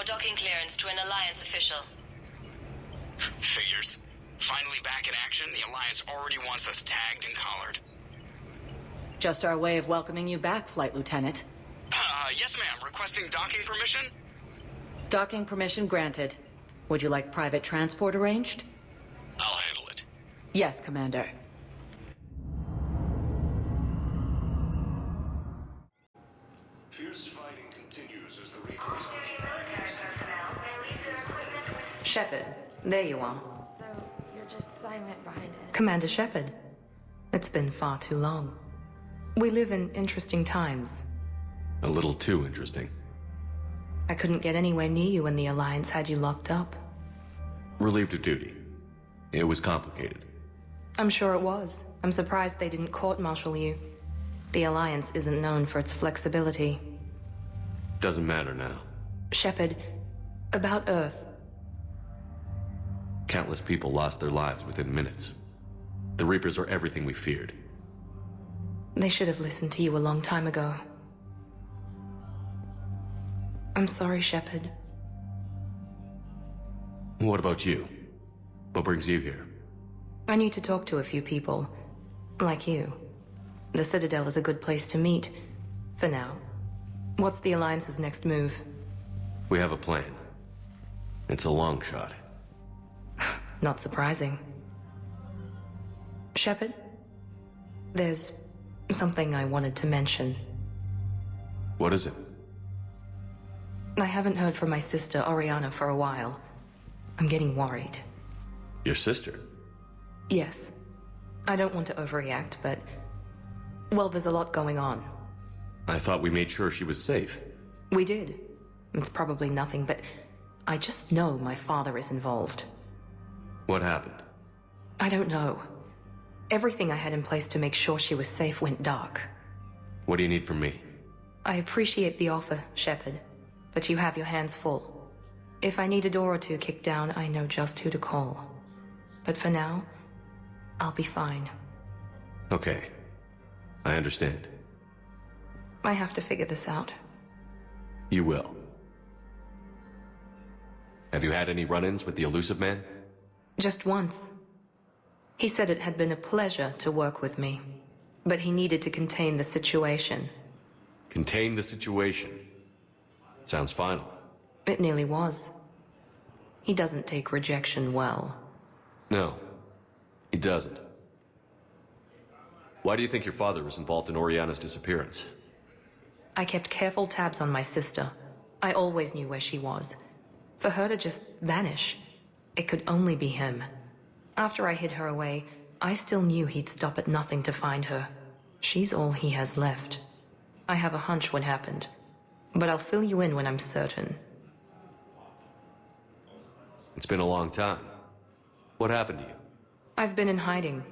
docking clearance to an Alliance official. Figures. Finally back in action, the Alliance already wants us tagged and collared. Just our way of welcoming you back, Flight Lieutenant. Yes ma'am. Requesting docking permission? Docking permission granted. Would you like private transport arranged? I'll handle it. Yes, Commander. Fierce fighting continues as the Reapers Shepard, there you are. So, you're just silent behind it. Commander Shepard. It's been far too long. We live in interesting times. A little too interesting. I couldn't get anywhere near you when the Alliance had you locked up. Relieved of duty. It was complicated. I'm sure it was. I'm surprised they didn't court-martial you. The Alliance isn't known for its flexibility. Doesn't matter now. Shepard, about Earth. Countless people lost their lives within minutes. The Reapers are everything we feared. They should have listened to you a long time ago. I'm sorry, Shepard. What about you? What brings you here? I need to talk to a few people. Like you. The Citadel is a good place to meet. For now. What's the Alliance's next move? We have a plan. It's a long shot. Not surprising. Shepard? There's something I wanted to mention. What is it? I haven't heard from my sister, Oriana, for a while. I'm getting worried. Your sister? Yes. I don't want to overreact, but... well, there's a lot going on. I thought we made sure she was safe. We did. It's probably nothing, but... I just know my father is involved. What happened? I don't know. Everything I had in place to make sure she was safe went dark. What do you need from me? I appreciate the offer, Shepard, but you have your hands full. If I need a door or two kicked down, I know just who to call. But for now, I'll be fine. Okay. I understand. I have to figure this out. You will. Have you had any run-ins with the Elusive Man? Just once. He said it had been a pleasure to work with me, but he needed to contain the situation. Contain the situation. Sounds final. It nearly was. He doesn't take rejection well. No, he doesn't. Why do you think your father was involved in Oriana's disappearance? I kept careful tabs on my sister. I always knew where she was. For her to just vanish, it could only be him. After I hid her away, I still knew he'd stop at nothing to find her. She's all he has left. I have a hunch what happened, but I'll fill you in when I'm certain. It's been a long time. What happened to you? I've been in hiding.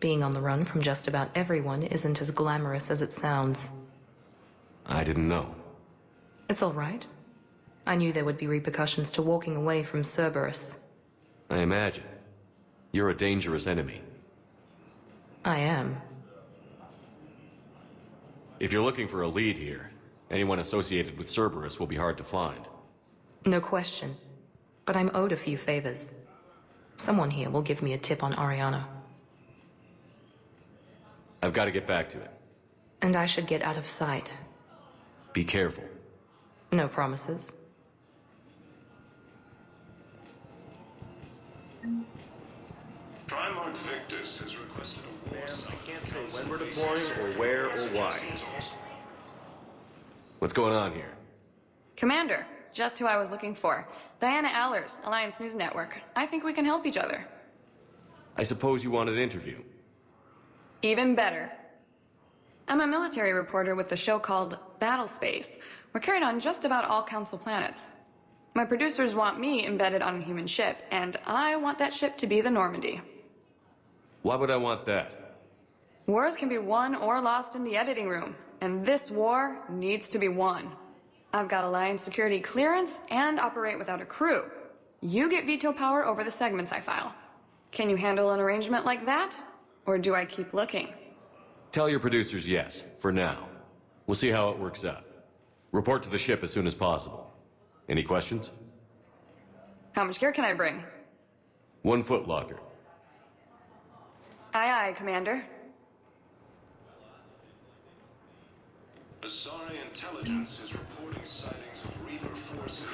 Being on the run from just about everyone isn't as glamorous as it sounds. I didn't know. It's all right. I knew there would be repercussions to walking away from Cerberus. I imagine. You're a dangerous enemy. I am. If you're looking for a lead here, anyone associated with Cerberus will be hard to find. No question. But I'm owed a few favors. Someone here will give me a tip on Oriana. I've got to get back to it. And I should get out of sight. Be careful. No promises. Primarch Victus has requested a war I summit. can't say when we're deploying or where or why. What's going on here? Commander, just who I was looking for. Diana Allers, Alliance News Network. I think we can help each other. I suppose you want an interview. Even better. I'm a military reporter with the show called Battle Space. We're carried on just about all Council planets. My producers want me embedded on a human ship, and I want that ship to be the Normandy. Why would I want that? Wars can be won or lost in the editing room, and this war needs to be won. I've got Alliance security clearance and operate without a crew. You get veto power over the segments I file. Can you handle an arrangement like that? Or do I keep looking? Tell your producers yes, for now. We'll see how it works out. Report to the ship as soon as possible. Any questions? How much gear can I bring? 1 foot locker. Aye, aye, Commander. Asari intelligence is reporting sightings of Reaper forces.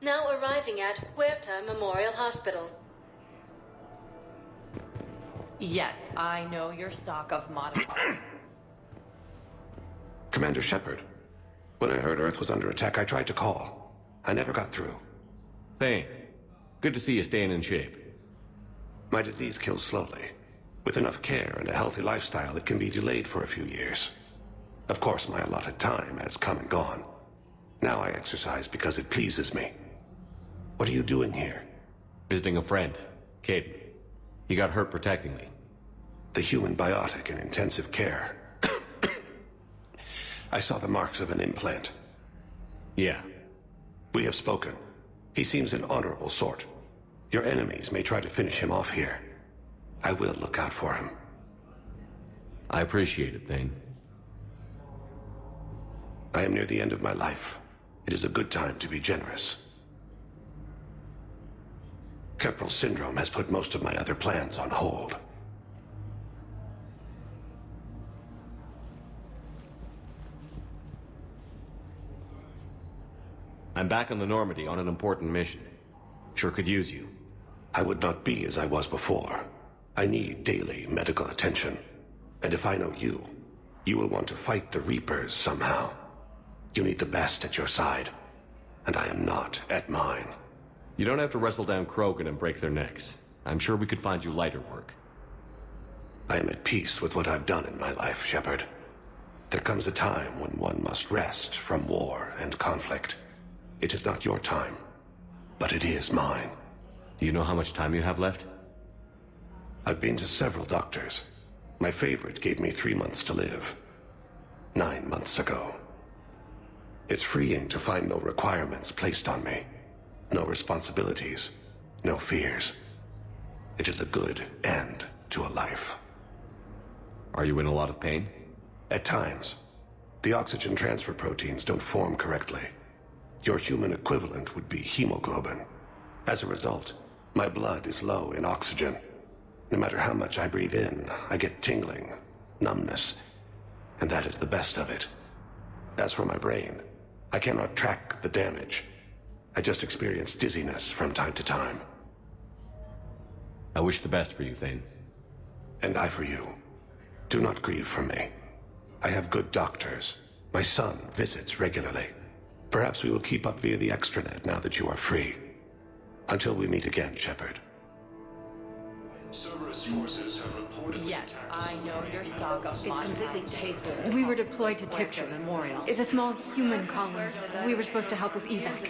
Now arriving at Huerta Memorial Hospital. Yes, I know your stock of modified. Commander Shepard, when I heard Earth was under attack, I tried to call. I never got through. Thane, good to see you staying in shape. My disease kills slowly. With enough care and a healthy lifestyle, it can be delayed for a few years. Of course, my allotted time has come and gone. Now I exercise because it pleases me. What are you doing here? Visiting a friend, Caden. He got hurt protecting me. The human biotic in intensive care. I saw the marks of an implant. Yeah. We have spoken. He seems an honorable sort. Your enemies may try to finish him off here. I will look out for him. I appreciate it, Thane. I am near the end of my life. It is a good time to be generous. Kepral syndrome has put most of my other plans on hold. I'm back on the Normandy on an important mission. Sure could use you. I would not be as I was before. I need daily medical attention. And if I know you, you will want to fight the Reapers somehow. You need the best at your side. And I am not at mine. You don't have to wrestle down Krogan and break their necks. I'm sure we could find you lighter work. I am at peace with what I've done in my life, Shepard. There comes a time when one must rest from war and conflict. It is not your time, but it is mine. Do you know how much time you have left? I've been to several doctors. My favorite gave me 3 months to live. 9 months ago. It's freeing to find no requirements placed on me. No responsibilities. No fears. It is a good end to a life. Are you in a lot of pain? At times. The oxygen transfer proteins don't form correctly. Your human equivalent would be hemoglobin. As a result, my blood is low in oxygen. No matter how much I breathe in, I get tingling, numbness, and that is the best of it. As for my brain, I cannot track the damage. I just experience dizziness from time to time. I wish the best for you, Thane. And I for you. Do not grieve for me. I have good doctors. My son visits regularly. Perhaps we will keep up via the extranet now that you are free. Until we meet again, Shepard. Cerberus forces have reported. Yes, I know your stock of It's completely tasteless. We were deployed to Tiptree Memorial. It's a small human colony. We were supposed to help with evac.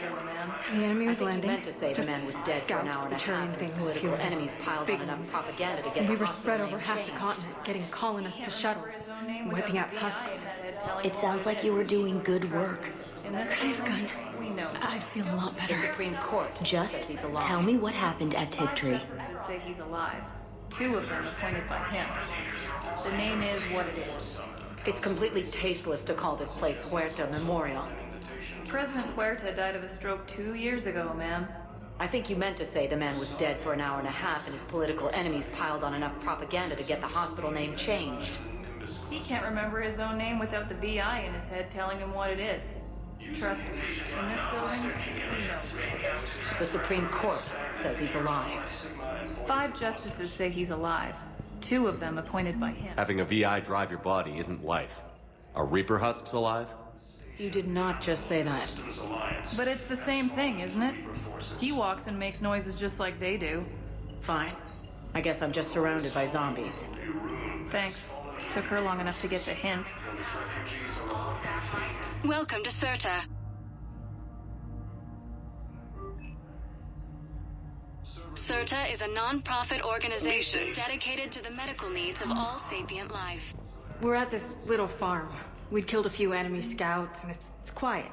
The enemy was landing. You meant to say the man was dead for an hour and a half, and his political enemies piled on enough propaganda to get And we the were hospital spread name over half the changed. continent, getting colonists to shuttles, wiping out husks. It sounds like you were doing good work. Could I have a gun? I'd feel a lot The better. Supreme Court Just says he's alive. tell me what happened at Tiptree. Justices say he's alive. 2 of them appointed by him. The name is what it is. It's completely tasteless to call this place Huerta Memorial. President Huerta died of a stroke 2 years ago, ma'am. I think you meant to say the man was dead for an hour and a half and his political enemies piled on enough propaganda to get the hospital name changed. He can't remember his own name without the VI in his head telling him what it is. Trust me, in this building, we know. The Supreme Court says he's alive. 5 justices say he's alive. 2 of them appointed by him. Having a VI drive your body isn't life. Are Reaper husks alive? You did not just say that. But it's the same thing, isn't it? He walks and makes noises just like they do. Fine. I guess I'm just surrounded by zombies. Thanks. Took her long enough to get the hint. Welcome to Certa. Certa is a non-profit organization dedicated to the medical needs of all sapient life. We're at this little farm. We'd killed a few enemy scouts, and it's quiet.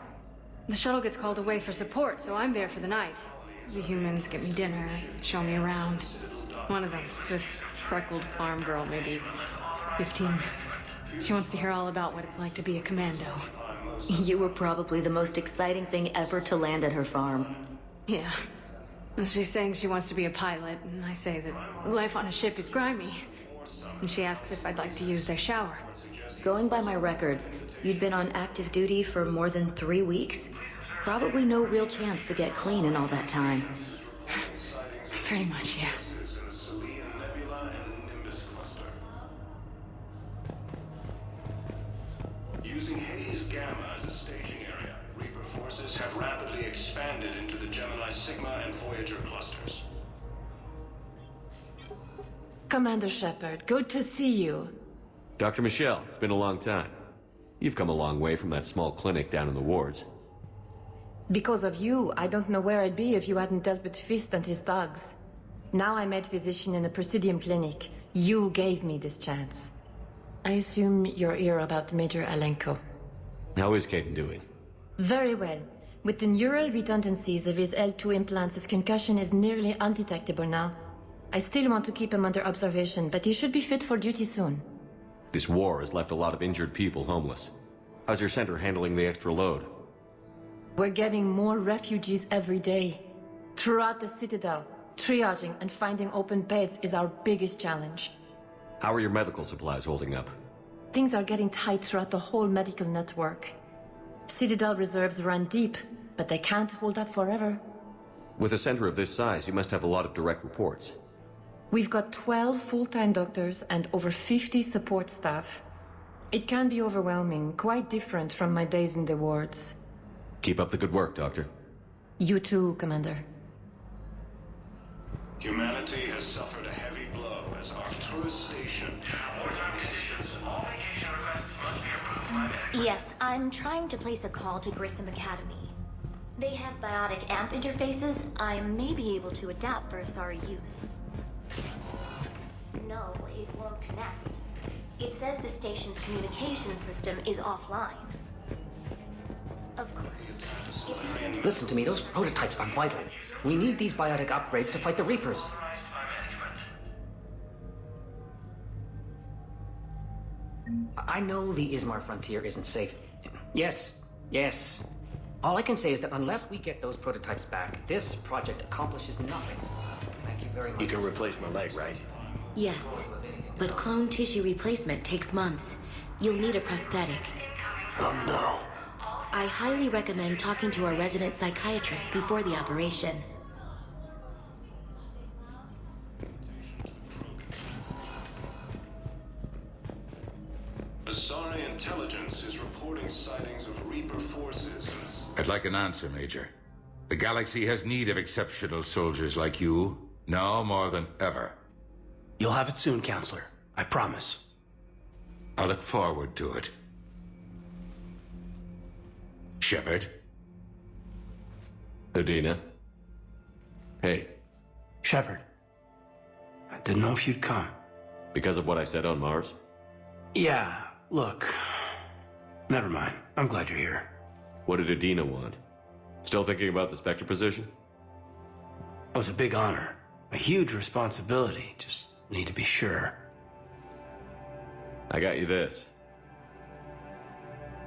The shuttle gets called away for support, so I'm there for the night. The humans get me dinner, show me around. One of them, this freckled farm girl, maybe 15. She wants to hear all about what it's like to be a commando. You were probably the most exciting thing ever to land at her farm. Yeah. She's saying she wants to be a pilot, and I say that life on a ship is grimy. And she asks if I'd like to use their shower. Going by my records, you'd been on active duty for more than 3 weeks. Probably no real chance to get clean in all that time. Pretty much, yeah. Using Haze Gamma as a staging area, Reaper forces have rapidly expanded into the Gemini Sigma and Voyager clusters. Commander Shepard, good to see you. Dr. Michelle, it's been a long time. You've come a long way from that small clinic down in the wards. Because of you, I don't know where I'd be if you hadn't dealt with Fist and his thugs. Now I'm head physician in a Presidium clinic. You gave me this chance. I assume you're here about Major Alenko. How is Caden doing? Very well. With the neural redundancies of his L2 implants, his concussion is nearly undetectable now. I still want to keep him under observation, but he should be fit for duty soon. This war has left a lot of injured people homeless. How's your center handling the extra load? We're getting more refugees every day. Throughout the Citadel, triaging and finding open beds is our biggest challenge. How are your medical supplies holding up? Things are getting tight throughout the whole medical network. Citadel reserves run deep, but they can't hold up forever. With a center of this size, you must have a lot of direct reports. We've got 12 full-time doctors and over 50 support staff. It can be overwhelming, quite different from my days in the wards. Keep up the good work, Doctor. You too, Commander. Humanity has suffered a heavy blow as Arcturus Station. Yes, I'm trying to place a call to Grissom Academy. They have biotic amp interfaces. I may be able to adapt for Asari use. No, it won't connect. It says the station's communication system is offline. Of course. Listen to me, those prototypes are vital. We need these biotic upgrades to fight the Reapers. I know the Ismar frontier isn't safe. Yes. All I can say is that unless we get those prototypes back, this project accomplishes nothing. Thank you very much. You can replace my leg, right? Yes, but clone tissue replacement takes months. You'll need a prosthetic. Oh no. I highly recommend talking to our resident psychiatrist before the operation. Asari intelligence is reporting sightings of Reaper forces. I'd like an answer, Major. The galaxy has need of exceptional soldiers like you, now more than ever. You'll have it soon, Counselor. I promise. I look forward to it. Shepard? Adina? Hey. Shepard. I didn't know if you'd come. Because of what I said on Mars? Yeah, look. Never mind. I'm glad you're here. What did Adina want? Still thinking about the Spectre position? It was a big honor. A huge responsibility. Just need to be sure. I got you this.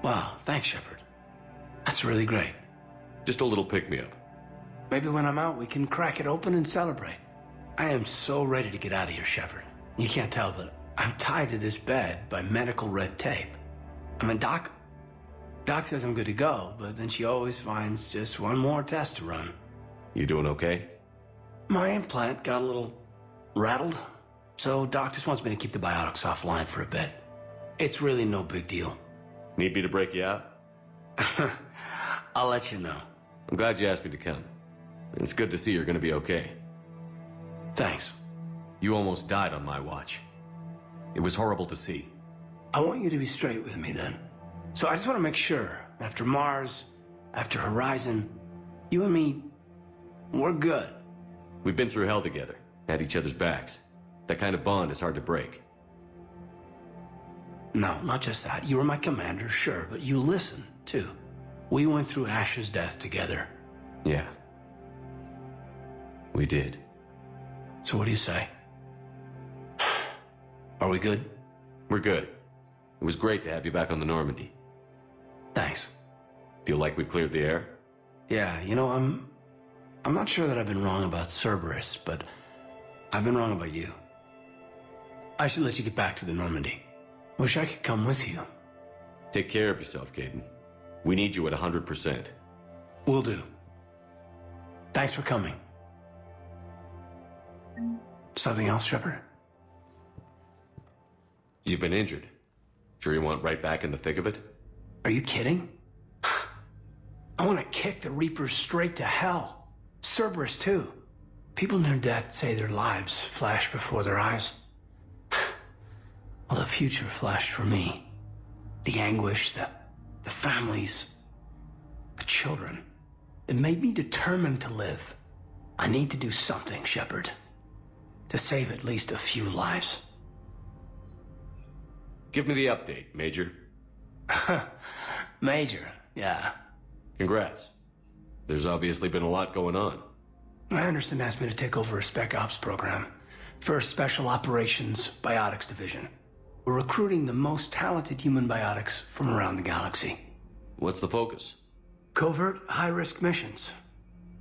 Wow, thanks, Shepard. That's really great. Just a little pick-me-up. Maybe when I'm out, we can crack it open and celebrate. I am so ready to get out of here, Shepard. You can't tell, but I'm tied to this bed by medical red tape. I mean, Doc says I'm good to go, but then she always finds just one more test to run. You doing okay? My implant got a little rattled, so Doc just wants me to keep the biotics offline for a bit. It's really no big deal. Need me to break you out? I'll let you know. I'm glad you asked me to come. It's good to see you're gonna be okay. Thanks. You almost died on my watch. It was horrible to see. I want you to be straight with me then. So I just want to make sure, after Mars, after Horizon, you and me, we're good. We've been through hell together, had each other's backs. That kind of bond is hard to break. No, not just that. You were my commander, sure, but you listen, too. We went through Ash's death together. Yeah. We did. So what do you say? Are we good? We're good. It was great to have you back on the Normandy. Thanks. Feel like we've cleared the air? Yeah, you know, I'm not sure that I've been wrong about Cerberus, but I've been wrong about you. I should let you get back to the Normandy. Wish I could come with you. Take care of yourself, Caden. We need you at 100%. Will do. Thanks for coming. Something else, Shepard? You've been injured. Sure you want right back in the thick of it? Are you kidding? I want to kick the Reapers straight to hell. Cerberus, too. People near death say their lives flash before their eyes. Well, the future flashed for me. The anguish, the families, the children. It made me determined to live. I need to do something, Shepard. To save at least a few lives. Give me the update, Major. Major, yeah. Congrats. There's obviously been a lot going on. Anderson asked me to take over a Spec Ops program. First Special Operations Biotics Division. We're recruiting the most talented human biotics from around the galaxy. What's the focus? Covert, high-risk missions.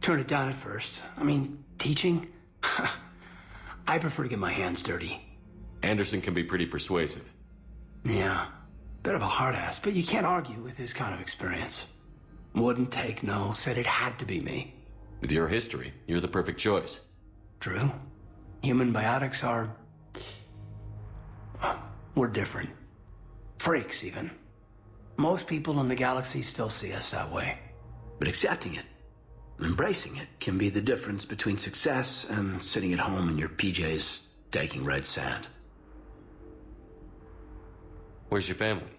Turn it down at first. I mean, teaching? I prefer to get my hands dirty. Anderson can be pretty persuasive. Yeah, bit of a hard ass, but you can't argue with his kind of experience. Wouldn't take no, said it had to be me. With your history, you're the perfect choice. True. Human biotics are... we're different. Freaks, even. Most people in the galaxy still see us that way. But accepting it, embracing it, can be the difference between success and sitting at home in your PJs, taking red sand. Where's your family?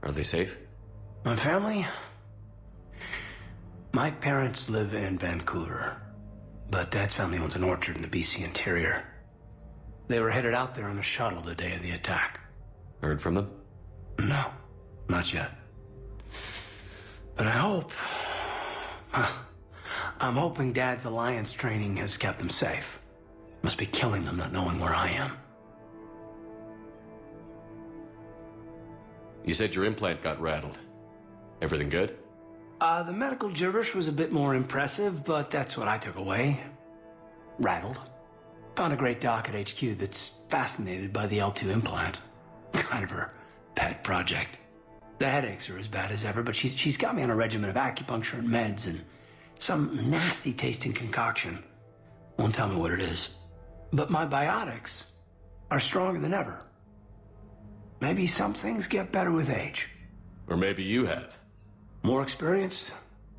Are they safe? My family? My parents live in Vancouver, but Dad's family owns an orchard in the BC interior. They were headed out there on a shuttle the day of the attack. Heard from them? No, not yet. But I hope... I'm hoping Dad's Alliance training has kept them safe. Must be killing them not knowing where I am. You said your implant got rattled. Everything good? The medical gibberish was a bit more impressive, but that's what I took away. Rattled. Found a great doc at HQ that's fascinated by the L2 implant. Kind of her pet project. The headaches are as bad as ever, but she's got me on a regimen of acupuncture and meds and some nasty tasting concoction. Won't tell me what it is. But my biotics are stronger than ever. Maybe some things get better with age. Or maybe you have. More experienced?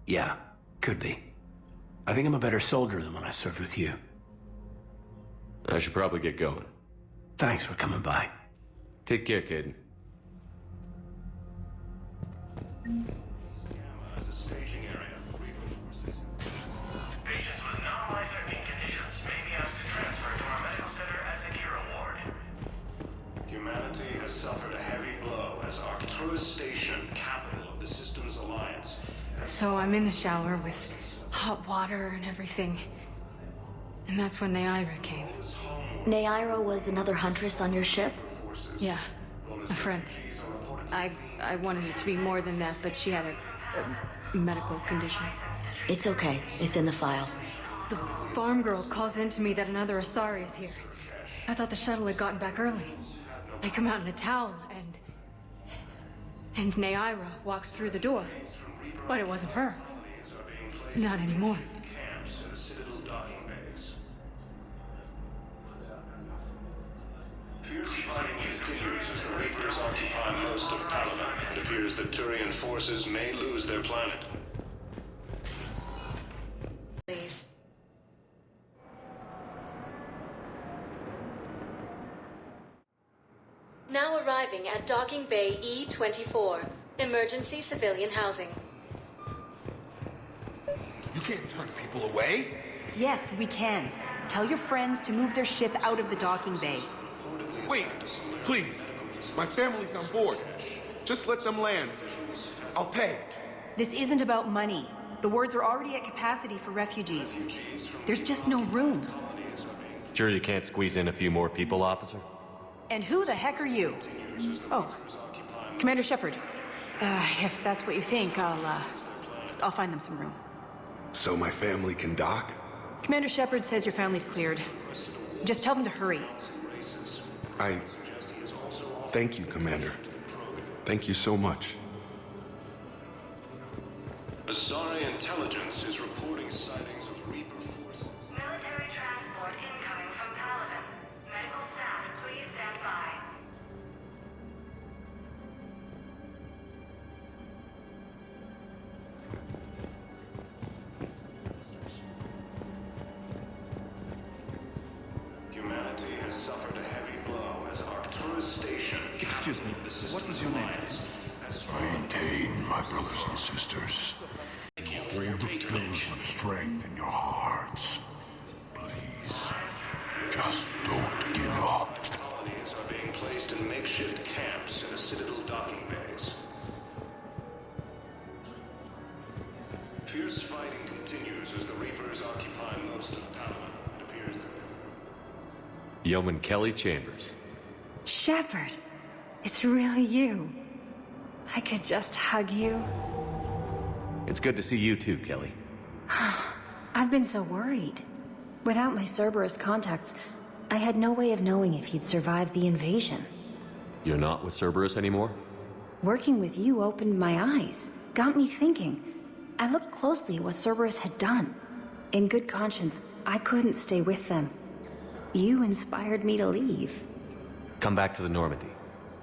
Yeah, could be. I think I'm a better soldier than when I served with you. I should probably get going. Thanks for coming by. Take care, Caden. As a staging area, Reaper forces. Patients with non-life-threatening conditions may be asked to transfer to our medical center as a hero ward. Humanity has suffered a heavy blow as Arcturus Station, capital of the Systems Alliance. So I'm in the shower with hot water and everything. And that's when Naira came. Naira was another huntress on your ship? Yeah, a friend. I wanted it to be more than that, but she had a medical condition. It's okay. It's in the file. The farm girl calls in to me that another Asari is here. I thought the shuttle had gotten back early. I come out in a towel, and Naira walks through the door. But it wasn't her. Not anymore. Fierce fighting continues as the Reapers occupy most of Palaven. It appears that Turian forces may lose their planet. Now arriving at Docking Bay E-24, emergency civilian housing. You can't turn people away. Yes, we can. Tell your friends to move their ship out of the docking bay. Wait, please. My family's on board. Just let them land. I'll pay. This isn't about money. The wards are already at capacity for refugees. There's just no room. Sure you can't squeeze in a few more people, officer? And who the heck are you? Oh, Commander Shepard. If that's what you think, I'll find them some room. So my family can dock? Commander Shepard says your family's cleared. Just tell them to hurry. Thank you, Commander. Thank you so much. Asari intelligence is reporting sightings of Reaper forces. Military transport incoming from Paladin. Medical staff, please stand by. Humanity has suffered a heavy blow as Arcturus Station. Excuse me, what was your name? Maintain, my brothers and sisters. Hold the pillars of strength in your hearts. Please, just don't give up. Colonies are being placed in makeshift camps in the Citadel docking bays. Fierce fighting continues as the Reapers occupy most of Paladin. It appears that Yeoman Kelly Chambers. Shepard, it's really you. I could just hug you. It's good to see you too, Kelly. I've been so worried. Without my Cerberus contacts, I had no way of knowing if you'd survived the invasion. You're not with Cerberus anymore? Working with you opened my eyes, got me thinking. I looked closely at what Cerberus had done. In good conscience, I couldn't stay with them. You inspired me to leave. Come back to the Normandy.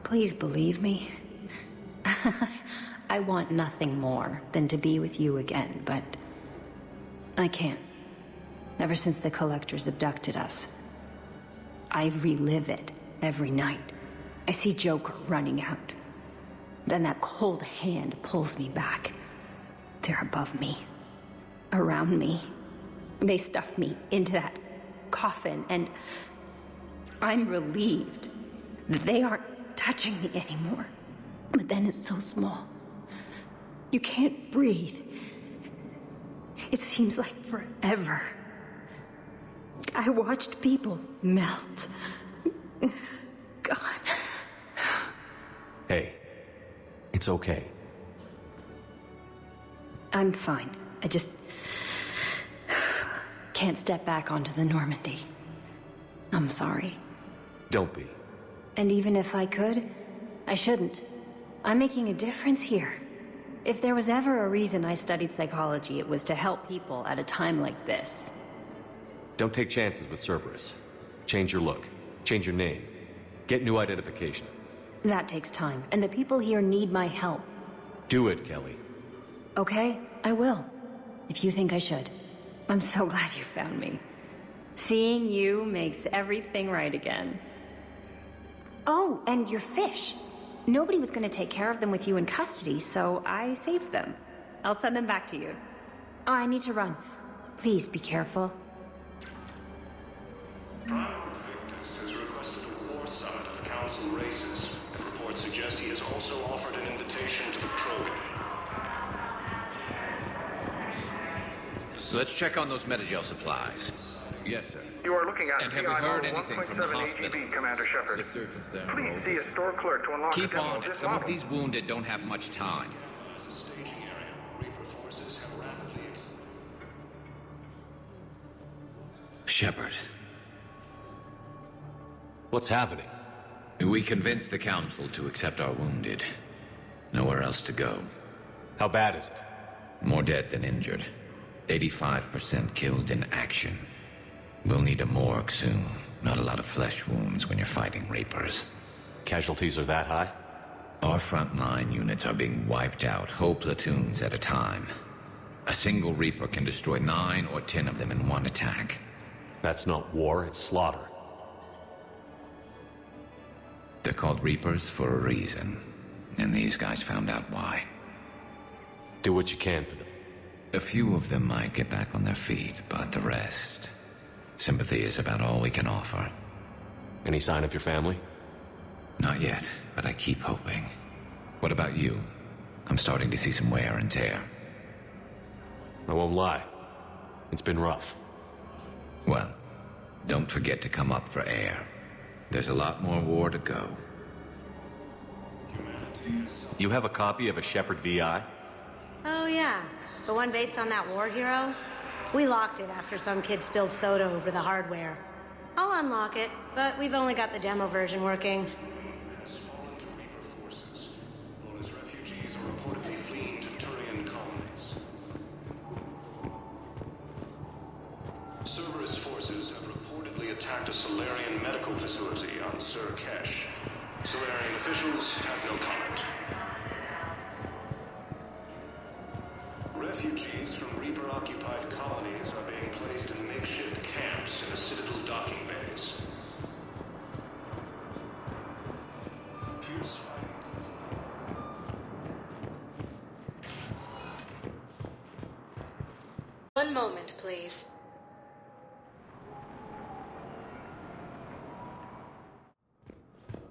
Please believe me. I want nothing more than to be with you again, but I can't. Ever since the Collectors abducted us, I relive it every night. I see Joker running out. Then that cold hand pulls me back. They're above me, around me. They stuff me into that coffin, and I'm relieved that they aren't touching me anymore. But then it's so small. You can't breathe. It seems like forever. I watched people melt. God. Hey, it's okay. I'm fine. I just can't step back onto the Normandy. I'm sorry. Don't be. And even if I could, I shouldn't. I'm making a difference here. If there was ever a reason I studied psychology, it was to help people at a time like this. Don't take chances with Cerberus. Change your look. Change your name. Get new identification. That takes time, and the people here need my help. Do it, Kelly. Okay, I will. If you think I should. I'm so glad you found me. Seeing you makes everything right again. Oh, and your fish. Nobody was going to take care of them with you in custody, so I saved them. I'll send them back to you. Oh, I need to run. Please be careful. Prime Victus has requested a war summit of Council races, and reports suggest he has also offered an invitation to the Krogan. Let's check on those Metagel supplies. Yes, sir. You are looking at And have we heard anything from the 1.7 hospital? AGB, Commander Shepard. The surgeons there. Please see a store clerk to unlock the Keep demo on of it. this Some of model. these wounded don't have much time. Shepard. What's happening? We convinced the Council to accept our wounded. Nowhere else to go. How bad is it? More dead than injured. 85% killed in action. We'll need a morgue soon. Not a lot of flesh wounds when you're fighting Reapers. Casualties are that high? Our frontline units are being wiped out, whole platoons at a time. A single Reaper can destroy 9 or 10 of them in one attack. That's not war, it's slaughter. They're called Reapers for a reason. And these guys found out why. Do what you can for them. A few of them might get back on their feet, but the rest... Sympathy is about all we can offer. Any sign of your family? Not yet, but I keep hoping. What about you? I'm starting to see some wear and tear. I won't lie. It's been rough. Well, don't forget to come up for air. There's a lot more war to go. You have a copy of a Shepard VI? Oh, yeah. The one based on that war hero? We locked it after some kid spilled soda over the hardware. I'll unlock it, but we've only got the demo version working. Cerberus forces have reportedly attacked a Solarian medical facility on Sur Kesh. Solarian officials have no comment. Refugees from Reaper-occupied colonies are being placed in makeshift camps in the Citadel docking bays. Fierce fighting. One moment, please.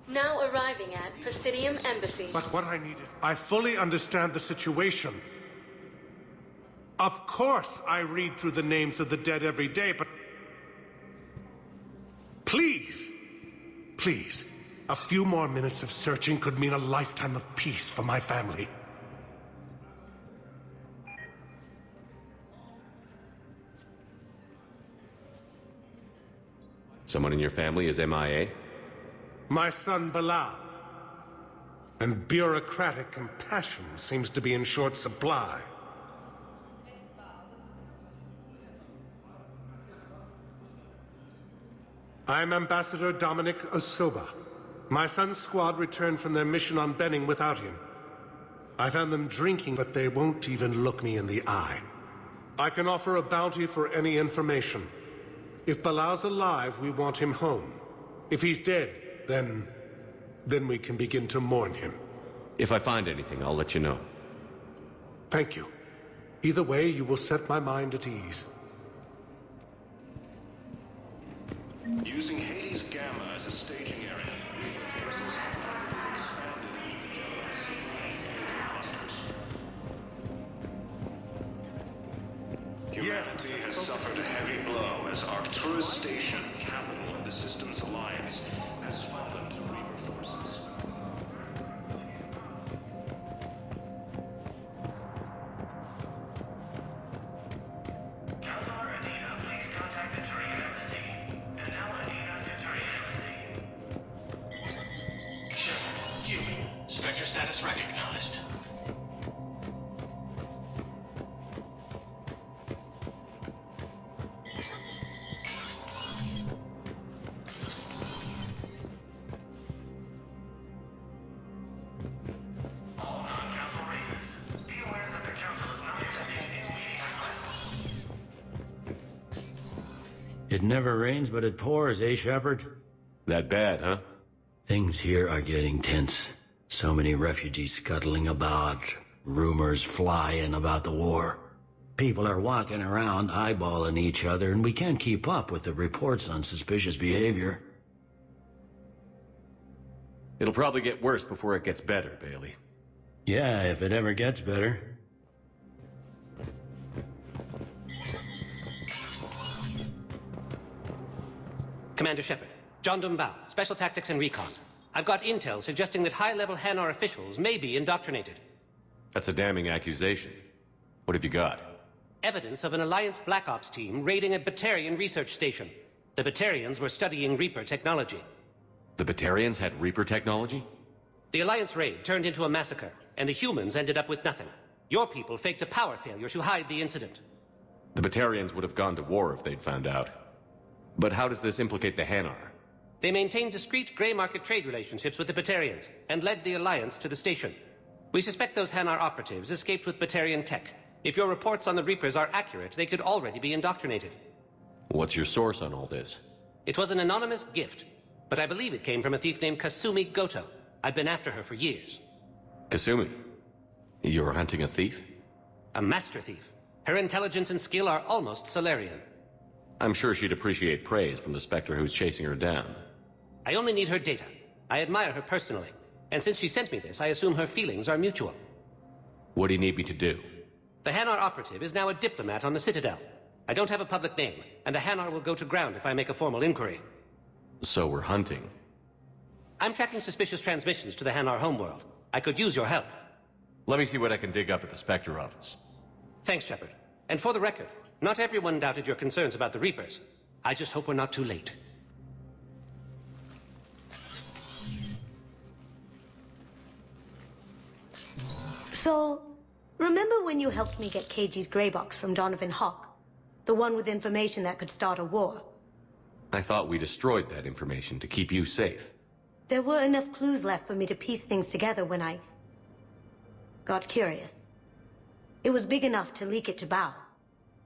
Now arriving at Presidium Embassy. But what I need is... I fully understand the situation. Of course I read through the names of the dead every day, but... Please! Please. A few more minutes of searching could mean a lifetime of peace for my family. Someone in your family is MIA? My son, Bilal. And bureaucratic compassion seems to be in short supply. I'm Ambassador Dominic Osoba. My son's squad returned from their mission on Benning without him. I found them drinking, but they won't even look me in the eye. I can offer a bounty for any information. If Bilal's alive, we want him home. If he's dead, then we can begin to mourn him. If I find anything, I'll let you know. Thank you. Either way, you will set my mind at ease. Using Hades Gamma as a staging area, Reaper forces have rapidly expanded into the Gemini Sigma clusters. Humanity has suffered a heavy blow as Arcturus Station, capital of the system's alliance, has fallen to Reaper forces. Spectre status recognized. All non-council races, be aware that the council is not accepting new meeting requests. It never rains, but it pours, eh, Shepard? That bad, huh? Things here are getting tense. So many refugees scuttling about, rumors flying about the war. People are walking around eyeballing each other, and we can't keep up with the reports on suspicious behavior. It'll probably get worse before it gets better, Bailey. Yeah, if it ever gets better. Commander Shepard, John Dumbao, Special Tactics and Recon. I've got intel suggesting that high-level Hanar officials may be indoctrinated. That's a damning accusation. What have you got? Evidence of an Alliance Black Ops team raiding a Batarian research station. The Batarians were studying Reaper technology. The Batarians had Reaper technology? The Alliance raid turned into a massacre, and the humans ended up with nothing. Your people faked a power failure to hide the incident. The Batarians would have gone to war if they'd found out. But how does this implicate the Hanar? They maintained discreet gray market trade relationships with the Batarians, and led the Alliance to the station. We suspect those Hanar operatives escaped with Batarian tech. If your reports on the Reapers are accurate, they could already be indoctrinated. What's your source on all this? It was an anonymous gift, but I believe it came from a thief named Kasumi Goto. I've been after her for years. Kasumi? You're hunting a thief? A master thief. Her intelligence and skill are almost Solarian. I'm sure she'd appreciate praise from the Spectre who's chasing her down. I only need her data. I admire her personally. And since she sent me this, I assume her feelings are mutual. What do you need me to do? The Hanar operative is now a diplomat on the Citadel. I don't have a public name, and the Hanar will go to ground if I make a formal inquiry. So we're hunting. I'm tracking suspicious transmissions to the Hanar homeworld. I could use your help. Let me see what I can dig up at the Spectre office. Thanks, Shepard. And for the record, not everyone doubted your concerns about the Reapers. I just hope we're not too late. So, remember when you helped me get KG's grey box from Donovan Hawk? The one with information that could start a war? I thought we destroyed that information to keep you safe. There were enough clues left for me to piece things together when I got curious. It was big enough to leak it to Bao.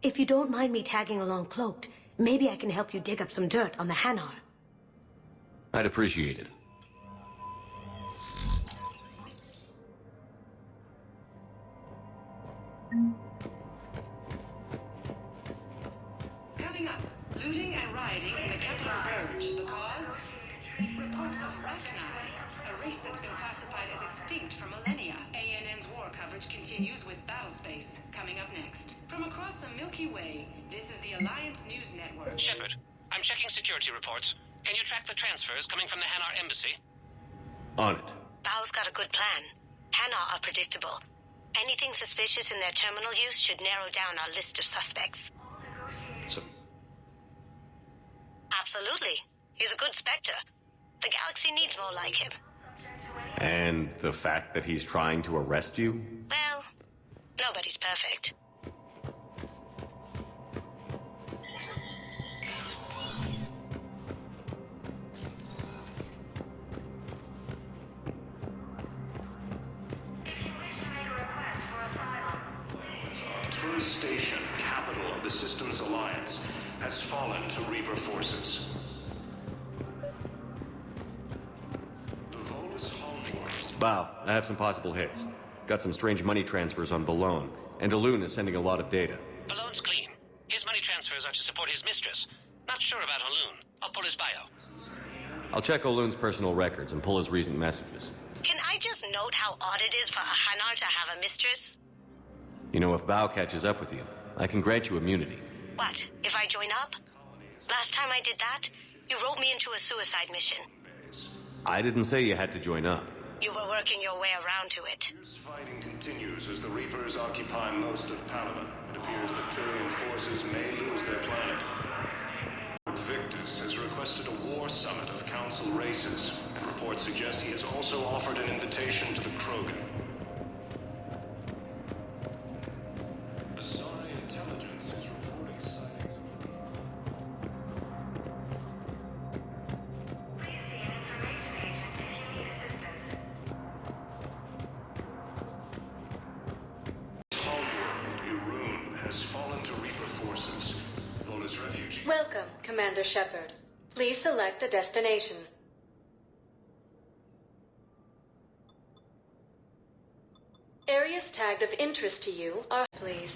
If you don't mind me tagging along cloaked, maybe I can help you dig up some dirt on the Hanar. I'd appreciate it. Coming up, looting and rioting in the capital of Verge. The cause? Reports of Rachni, a race that's been classified as extinct for millennia. ANN's war coverage continues with Battlespace, coming up next. From across the Milky Way, this is the Alliance News Network. Shepard, I'm checking security reports. Can you track the transfers coming from the Hanar embassy? On it. Bao's got a good plan. Hanar are predictable. Anything suspicious in their terminal use should narrow down our list of suspects. So... Absolutely. He's a good Spectre. The galaxy needs more like him. And the fact that he's trying to arrest you? Well, nobody's perfect. Arcturus Station, capital of the Systems Alliance, has fallen to Reaper forces. The Volus homeworld. Bao, I have some possible hits. Got some strange money transfers on Balone, and Alun is sending a lot of data. Balone's clean. His money transfers are to support his mistress. Not sure about Alun. I'll pull his bio. I'll check Olun's personal records and pull his recent messages. Can I just note how odd it is for a Hanar to have a mistress? You know, if Bao catches up with you, I can grant you immunity. What, if I join up? Last time I did that, you wrote me into a suicide mission. I didn't say you had to join up. You were working your way around to it. Fighting continues as the Reapers occupy most of Palaven. It appears that Turian forces may lose their planet. Victus has requested a war summit of Council races, and reports suggest he has also offered an invitation to the Krogan. Asari intelligence is reporting sightings. Homeworld, Irun, has fallen to Reaper forces. Volus refugees. Welcome, Commander Shepard. Please select a destination. Areas tagged of interest to you are... Please.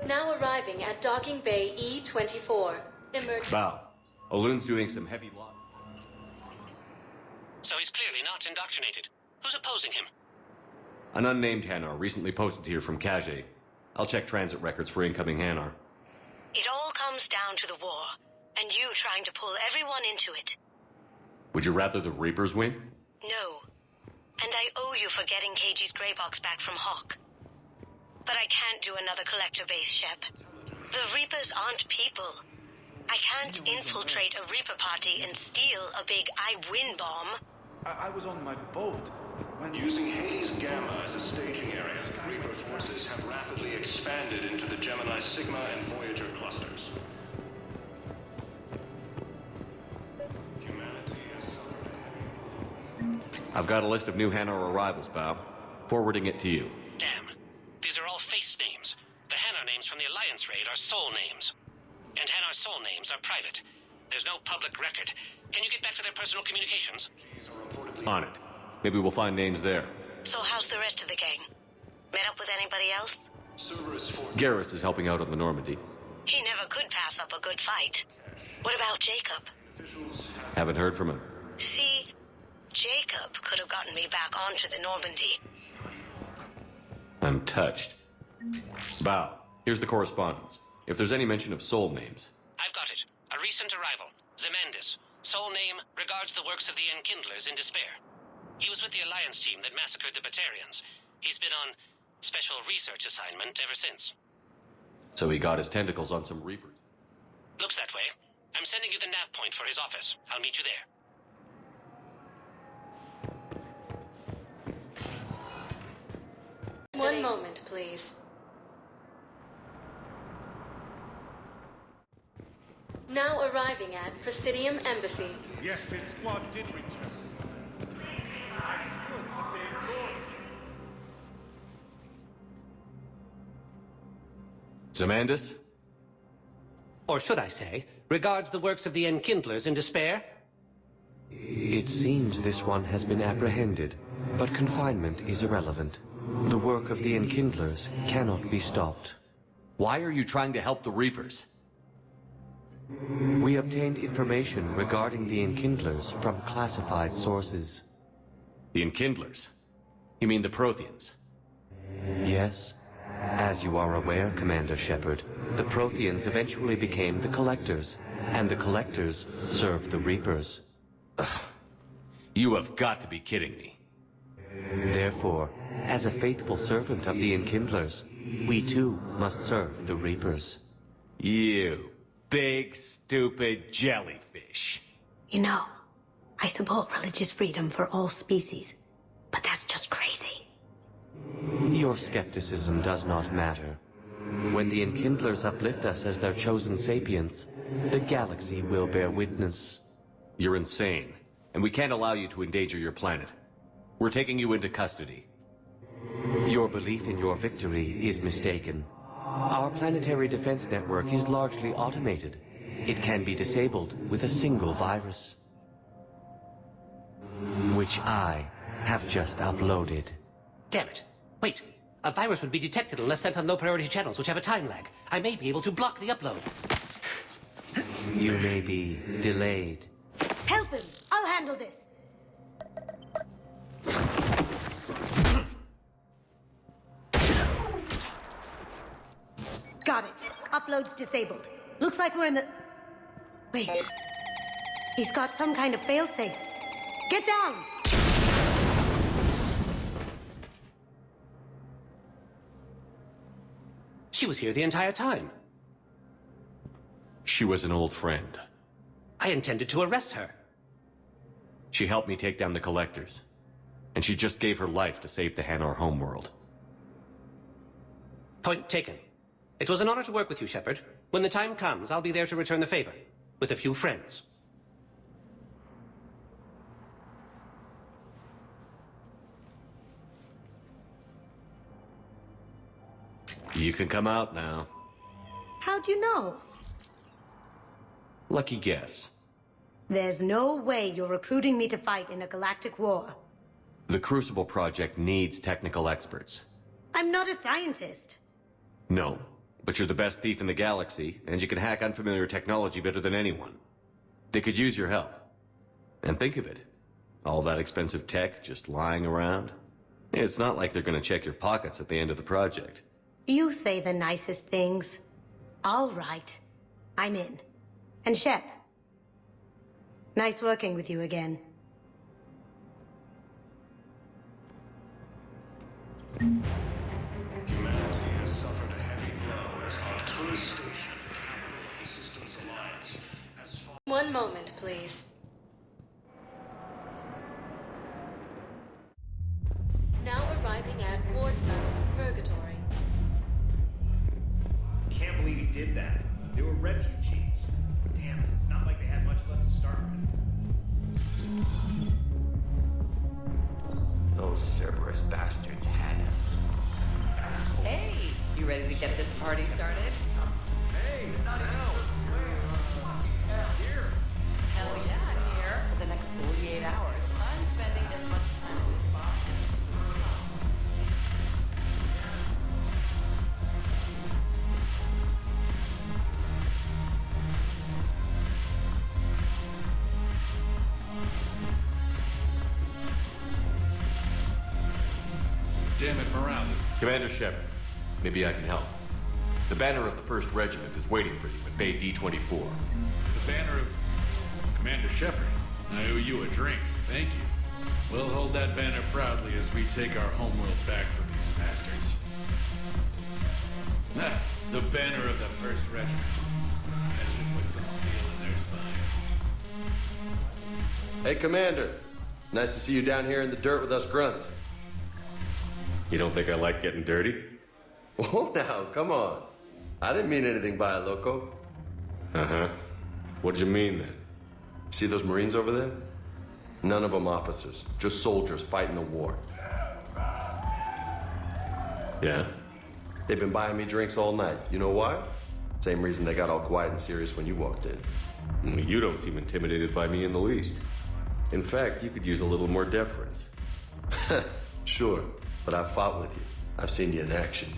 Now arriving at Docking Bay E-24. Bao, Olun's doing some heavy lock. So he's clearly not indoctrinated. Who's opposing him? An unnamed Hanar recently posted here from Kage. I'll check transit records for incoming Hanar. It all comes down to the war, and you trying to pull everyone into it. Would you rather the Reapers win? No. And I owe you for getting KG's grey box back from Hawk. But I can't do another collector base, Shep. The Reapers aren't people. I can't infiltrate a Reaper party and steal a big I-win bomb. I was on my boat. Using Hades Gamma as a staging area, Reaper forces have rapidly expanded into the Gemini Sigma and Voyager clusters. Humanity is... I've got a list of new Hanar arrivals, Bao. Forwarding it to you. Damn. These are all face names. The Hanar names from the Alliance raid are soul names. And Hanar soul names are private. There's no public record. Can you get back to their personal communications? On it. Maybe we'll find names there. So how's the rest of the gang? Met up with anybody else? Garrus is helping out on the Normandy. He never could pass up a good fight. What about Jacob? Haven't heard from him. See, Jacob could have gotten me back onto the Normandy. I'm touched. Bow, here's the correspondence. If there's any mention of soul names. I've got it. A recent arrival. Zemandis. Sole name regards the works of the Enkindlers in despair. He was with the Alliance team that massacred the Batarians. He's been on special research assignment ever since. So he got his tentacles on some Reapers. Looks that way. I'm sending you the nav point for his office. I'll meet you there. One moment, please. Now arriving at Presidium Embassy. Yes, his squad did return. Zemandis? Or should I say, regards the works of the Enkindlers in despair? It seems this one has been apprehended, but confinement is irrelevant. The work of the Enkindlers cannot be stopped. Why are you trying to help the Reapers? We obtained information regarding the Enkindlers from classified sources. The Enkindlers? You mean the Protheans? Yes. As you are aware, Commander Shepard, the Protheans eventually became the Collectors, and the Collectors served the Reapers. Ugh. You have got to be kidding me. Therefore, as a faithful servant of the Enkindlers, we too must serve the Reapers. You big, stupid jellyfish. You know, I support religious freedom for all species, but that's just crazy. Your skepticism does not matter. When the Enkindlers uplift us as their chosen sapients, the galaxy will bear witness. You're insane, and we can't allow you to endanger your planet. We're taking you into custody. Your belief in your victory is mistaken. Our planetary defense network is largely automated. It can be disabled with a single virus, which I have just uploaded. Damn it. Wait. A virus would be detected unless sent on low-priority channels, which have a time lag. I may be able to block the upload. You may be delayed. Help him! I'll handle this! Got it. Upload's disabled. Looks like we're in the... Wait. He's got some kind of failsafe. Get down! She was here the entire time. She was an old friend. I intended to arrest her. She helped me take down the Collectors. And she just gave her life to save the Hanar homeworld. Point taken. It was an honor to work with you, Shepard. When the time comes, I'll be there to return the favor. With a few friends. You can come out now. How'd you know? Lucky guess. There's no way you're recruiting me to fight in a galactic war. The Crucible Project needs technical experts. I'm not a scientist. No, but you're the best thief in the galaxy, and you can hack unfamiliar technology better than anyone. They could use your help. And think of it. All that expensive tech just lying around. It's not like they're gonna check your pockets at the end of the project. You say the nicest things. All right. I'm in. And Shep. Nice working with you again. Humanity has suffered a heavy blow as Arcturus Station, the Systems Alliance, has fallen. One moment, please. Now arriving at Ward 7, Purgatory. Can't believe he did that. They were refugees. Damn it, it's not like they had much left to start with. Those Cerberus bastards had us. Hey, you ready to get this party started? Hey, not now. Here. Hell yeah. containment morale. Commander Shepard, maybe I can help. The banner of the 1st Regiment is waiting for you at Bay D-24. The banner of Commander Shepard. I owe you a drink. Thank you. We'll hold that banner proudly as we take our homeworld back from these bastards. The banner of the 1st Regiment. That should put some steel in their spine. Hey, Commander. Nice to see you down here in the dirt with us grunts. You don't think I like getting dirty? Oh, now, come on. I didn't mean anything by it, Loco. Uh-huh. What'd you mean, then? See those Marines over there? None of them officers, just soldiers fighting the war. Yeah? They've been buying me drinks all night. You know why? Same reason they got all quiet and serious when you walked in. You don't seem intimidated by me in the least. In fact, you could use a little more deference. Sure, but I've fought with you. I've seen you in action.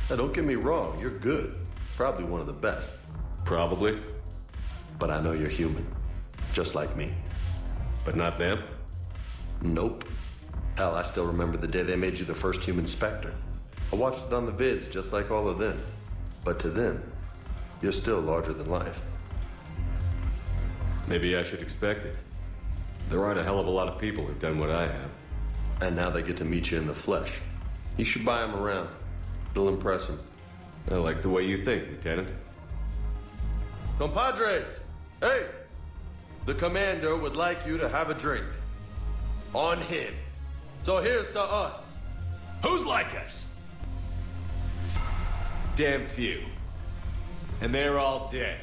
Now, don't get me wrong, you're good. Probably one of the best. Probably. But I know you're human. Just like me. But not them? Nope. Hell, I still remember the day they made you the first human Spectre. I watched it on the vids, just like all of them. But to them, you're still larger than life. Maybe I should expect it. There aren't a hell of a lot of people who've done what I have. And now they get to meet you in the flesh. You should buy them around. It'll impress them. I like the way you think, Lieutenant. Compadres! Hey! The commander would like you to have a drink. On him. So here's to us. Who's like us? Damn few. And they're all dead.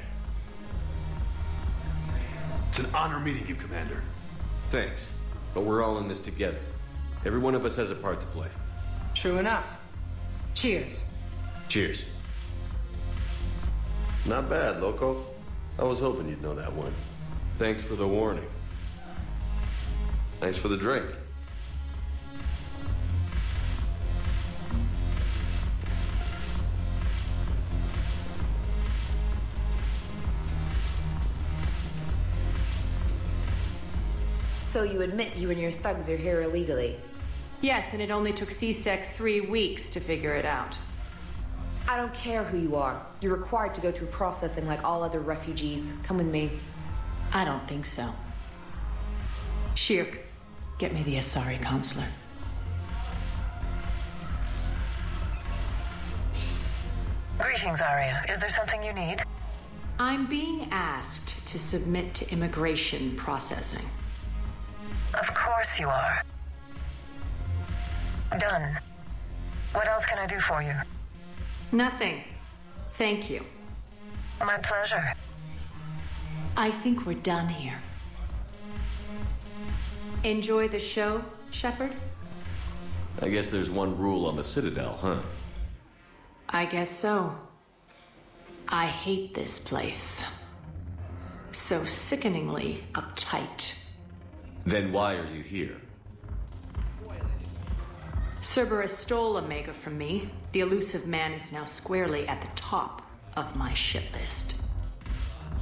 It's an honor meeting you, Commander. Thanks. But we're all in this together. Every one of us has a part to play. True enough. Cheers. Cheers. Not bad, Loco. I was hoping you'd know that one. Thanks for the warning. Thanks for the drink. So you admit you and your thugs are here illegally? Yes, and it only took CSEC 3 weeks to figure it out. I don't care who you are. You're required to go through processing like all other refugees. Come with me. I don't think so. Shirk, get me the Asari consular. Greetings, Arya. Is there something you need? I'm being asked to submit to immigration processing. Of course you are. Done. What else can I do for you? Nothing. Thank you. My pleasure. I think we're done here. Enjoy the show, Shepard? I guess there's one rule on the Citadel, huh? I guess so. I hate this place. So sickeningly uptight. Then why are you here? Cerberus stole Omega from me. The elusive man is now squarely at the top of my shit list.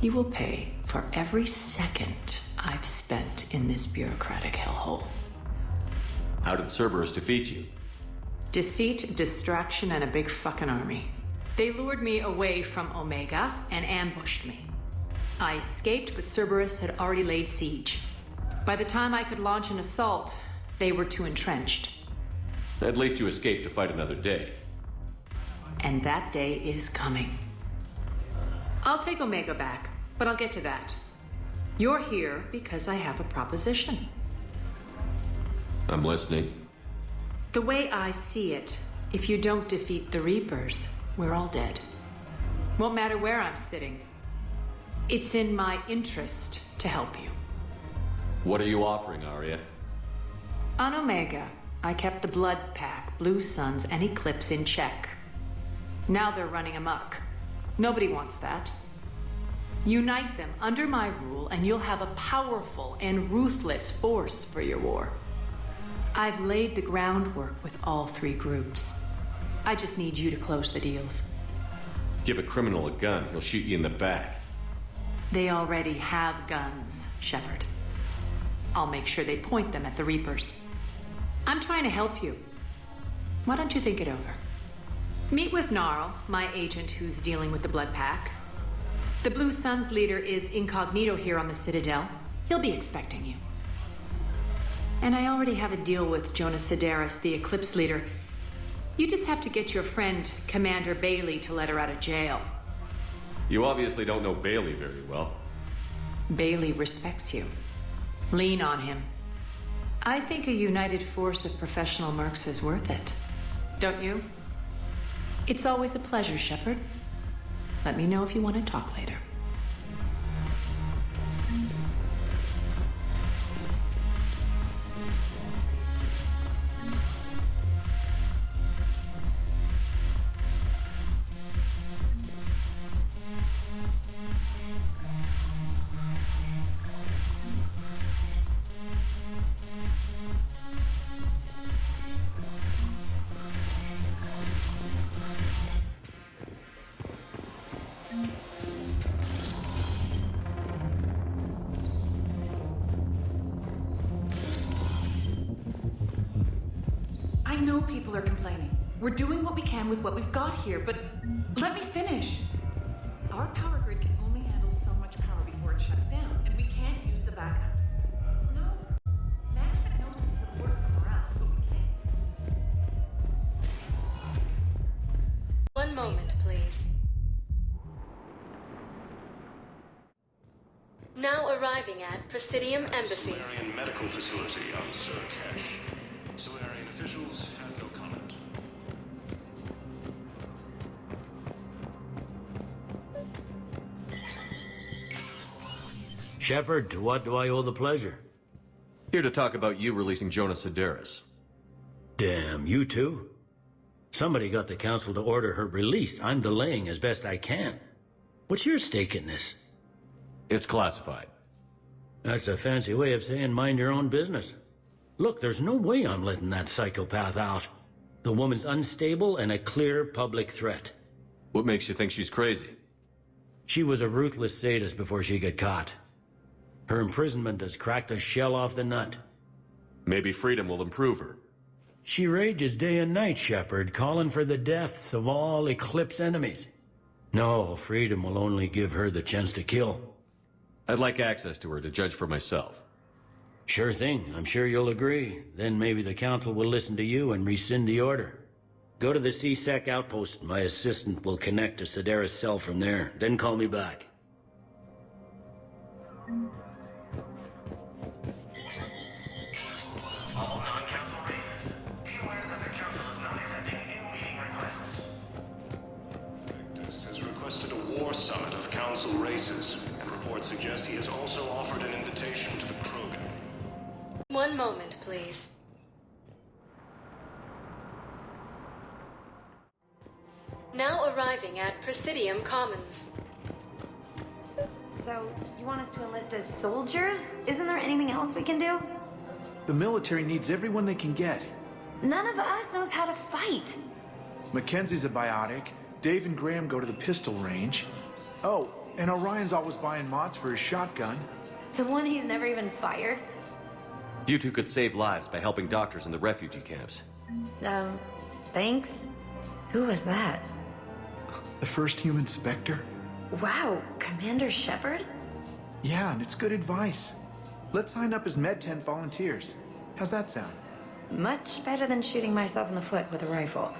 He will pay for every second I've spent in this bureaucratic hellhole. How did Cerberus defeat you? Deceit, distraction, and a big fucking army. They lured me away from Omega and ambushed me. I escaped, but Cerberus had already laid siege. By the time I could launch an assault, they were too entrenched. At least you escaped to fight another day. And that day is coming. I'll take Omega back, but I'll get to that. You're here because I have a proposition. I'm listening. The way I see it, if you don't defeat the Reapers, we're all dead. Won't matter where I'm sitting. It's in my interest to help you. What are you offering, Arya? On Omega, I kept the Blood Pack, Blue Suns, and Eclipse in check. Now they're running amok. Nobody wants that. Unite them under my rule, and you'll have a powerful and ruthless force for your war. I've laid the groundwork with all 3 groups. I just need you to close the deals. Give a criminal a gun, he'll shoot you in the back. They already have guns, Shepard. I'll make sure they point them at the Reapers. I'm trying to help you. Why don't you think it over? Meet with Gnarl, my agent who's dealing with the Blood Pack. The Blue Suns leader is incognito here on the Citadel. He'll be expecting you. And I already have a deal with Jonas Sedaris, the Eclipse leader. You just have to get your friend, Commander Bailey, to let her out of jail. You obviously don't know Bailey very well. Bailey respects you. Lean on him. I think a united force of professional mercs is worth it. Don't you? It's always a pleasure, Shepard. Let me know if you want to talk later. I know people are complaining. We're doing what we can with what we've got here, but let me finish. Our power grid can only handle so much power before it shuts down, and we can't use the backups. No. Management knows this is important for morale, but we can't. One moment, please. Now arriving at Presidium Embassy. Solarian medical facility on Surcash. Solarian officials have no comment. Shepard, to what do I owe the pleasure? Here to talk about you releasing Jonas Sedaris. Damn, you too? Somebody got the council to order her release. I'm delaying as best I can. What's your stake in this? It's classified. That's a fancy way of saying mind your own business. Look, there's no way I'm letting that psychopath out. The woman's unstable and a clear public threat. What makes you think she's crazy? She was a ruthless sadist before she got caught. Her imprisonment has cracked the shell off the nut. Maybe freedom will improve her. She rages day and night, Shepard, calling for the deaths of all Eclipse enemies. No, freedom will only give her the chance to kill. I'd like access to her to judge for myself. Sure thing. I'm sure you'll agree. Then maybe the council will listen to you and rescind the order. Go to the C-Sec outpost. My assistant will connect to Sedaris' cell from there. Then call me back. All non-council races, be aware that the council is not accepting new meeting requests. Victus has requested a war summit of council races, and reports suggest he has also offered an invitation to the Krogan. One moment, please. Now arriving at Presidium Commons. So, you want us to enlist as soldiers? Isn't there anything else we can do? The military needs everyone they can get. None of us knows how to fight. Mackenzie's a biotic. Dave and Graham go to the pistol range. Oh, and Orion's always buying mods for his shotgun. The one he's never even fired? You two could save lives by helping doctors in the refugee camps. Thanks? Who was that? The first human Spectre? Wow, Commander Shepard? Yeah, and it's good advice. Let's sign up as Med-10 volunteers. How's that sound? Much better than shooting myself in the foot with a rifle.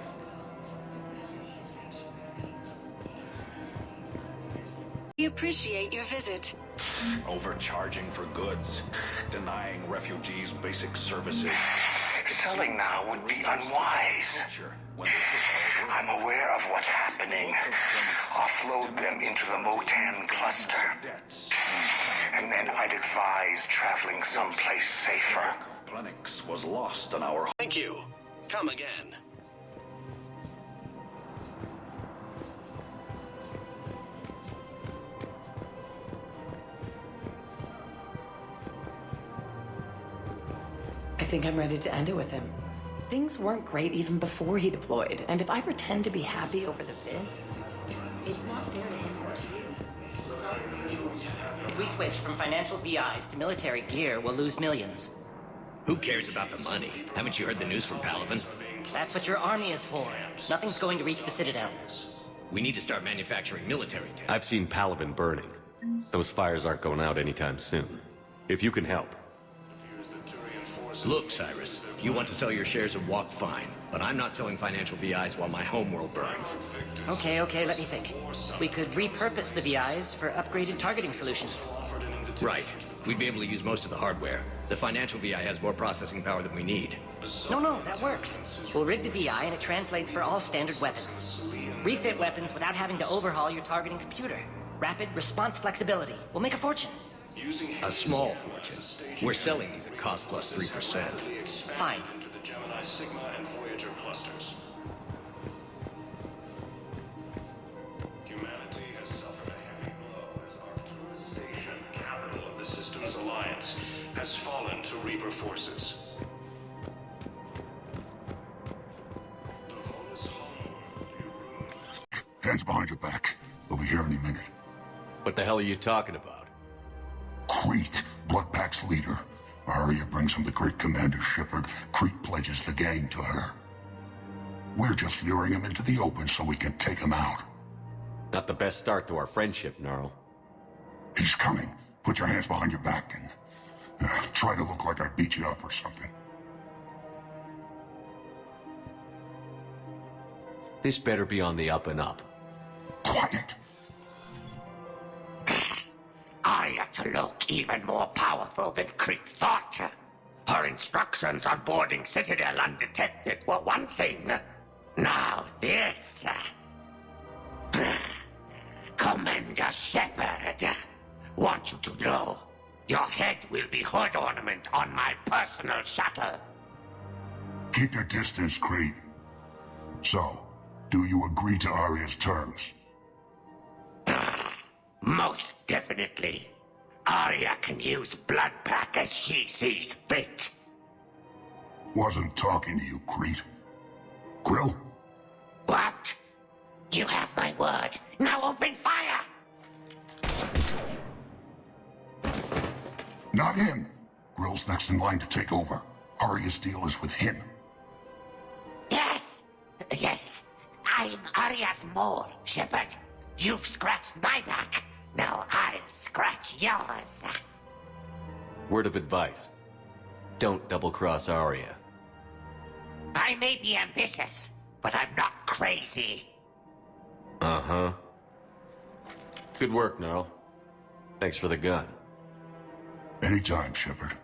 We appreciate your visit. Overcharging for goods, denying refugees basic services. Selling now would be unwise. I'm aware of what's happening. Offload them into the Motan cluster. And then I'd advise traveling someplace safer. Plenix was lost on our... Thank you. Come again. I think I'm ready to end it with him. Things weren't great even before he deployed, and if I pretend to be happy over the vids, it's not fair to him or to you. If we switch from financial VIs to military gear, we'll lose millions. Who cares about the money? Haven't you heard the news from Palaven? That's what your army is for. Nothing's going to reach the Citadel. We need to start manufacturing military tanks. I've seen Palaven burning. Those fires aren't going out anytime soon. If you can help. Look, Cyrus, you want to sell your shares of Walk, fine. But I'm not selling financial VIs while my homeworld burns. Okay, let me think. We could repurpose the VIs for upgraded targeting solutions. Right. We'd be able to use most of the hardware. The financial VI has more processing power than we need. No, that works. We'll rig the VI and it translates for all standard weapons. Refit weapons without having to overhaul your targeting computer. Rapid response flexibility. We'll make a fortune. A small fortune. We're selling these at cost plus 3%. Fine. To the Gemini Sigma and Voyager clusters. Humanity has suffered a heavy blow as Arcturus Station, capital of the Systems Alliance, has fallen to Reaper forces. Hands behind your back. We'll be here any minute. What the hell are you talking about? Crete, Bloodpack's leader. Arya brings him the great Commander Shepard. Crete pledges the gang to her. We're just luring him into the open so we can take him out. Not the best start to our friendship, Gnarl. He's coming. Put your hands behind your back and try to look like I beat you up or something. This better be on the up and up. Quiet. Arya to look even more powerful than Crete thought. Her instructions on boarding Citadel undetected were one thing. Now this. Commander Shepard, want you to know, your head will be hood ornament on my personal shuttle. Keep your distance, Crete. So, do you agree to Arya's terms? Most definitely. Arya can use Bloodpack as she sees fit. Wasn't talking to you, Crete. Grill? What? You have my word. Now open fire! Not him. Grill's next in line to take over. Arya's deal is with him. Yes. I'm Arya's mole, Shepard. You've scratched my back. Now I'll scratch yours. Word of advice. Don't double-cross Arya. I may be ambitious, but I'm not crazy. Uh-huh. Good work, Gnarl. Thanks for the gun. Anytime, Shepard.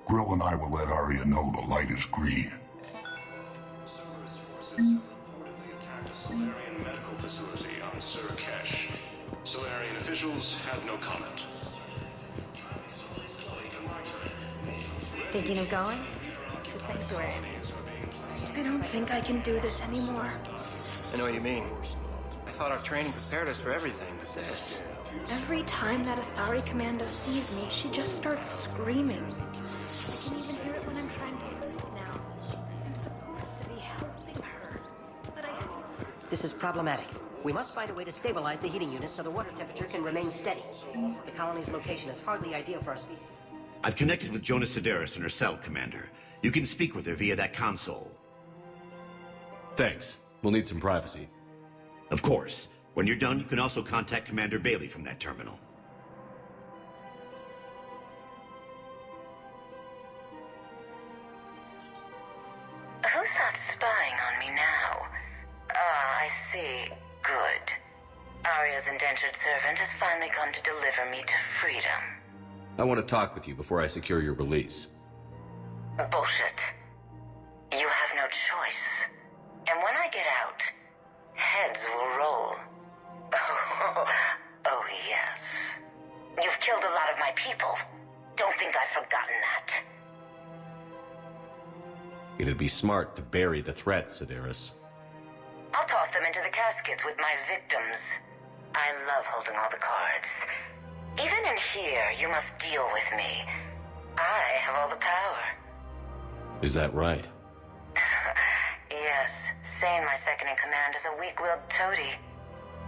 Grill and I will let Arya know the light is green. Cerberus forces have reportedly attacked a Solarian medical facility on Surkesh. Solarian officials have no comment. Thinking of going? To Sanctuary. I don't think I can do this anymore. I know what you mean. I thought our training prepared us for everything, but this... Every time that Asari commando sees me, she just starts screaming. I can even hear it when I'm trying to sleep now. I'm supposed to be helping her, but I... This is problematic. We must find a way to stabilize the heating unit so the water temperature can remain steady. The colony's location is hardly ideal for our species. I've connected with Jonas Sedaris in her cell, Commander. You can speak with her via that console. Thanks. We'll need some privacy. Of course. When you're done, you can also contact Commander Bailey from that terminal. Who's that spying on me now? Ah, I see. Good. Arya's indentured servant has finally come to deliver me to freedom. I want to talk with you before I secure your release. Bullshit. You have no choice. And when I get out, heads will roll. Oh, yes. You've killed a lot of my people. Don't think I've forgotten that. It'd be smart to bury the threat, Sedaris. I'll toss them into the caskets with my victims. I love holding all the cards. Even in here, you must deal with me. I have all the power. Is that right? Yes, Sane, my second-in-command, is a weak-willed toady.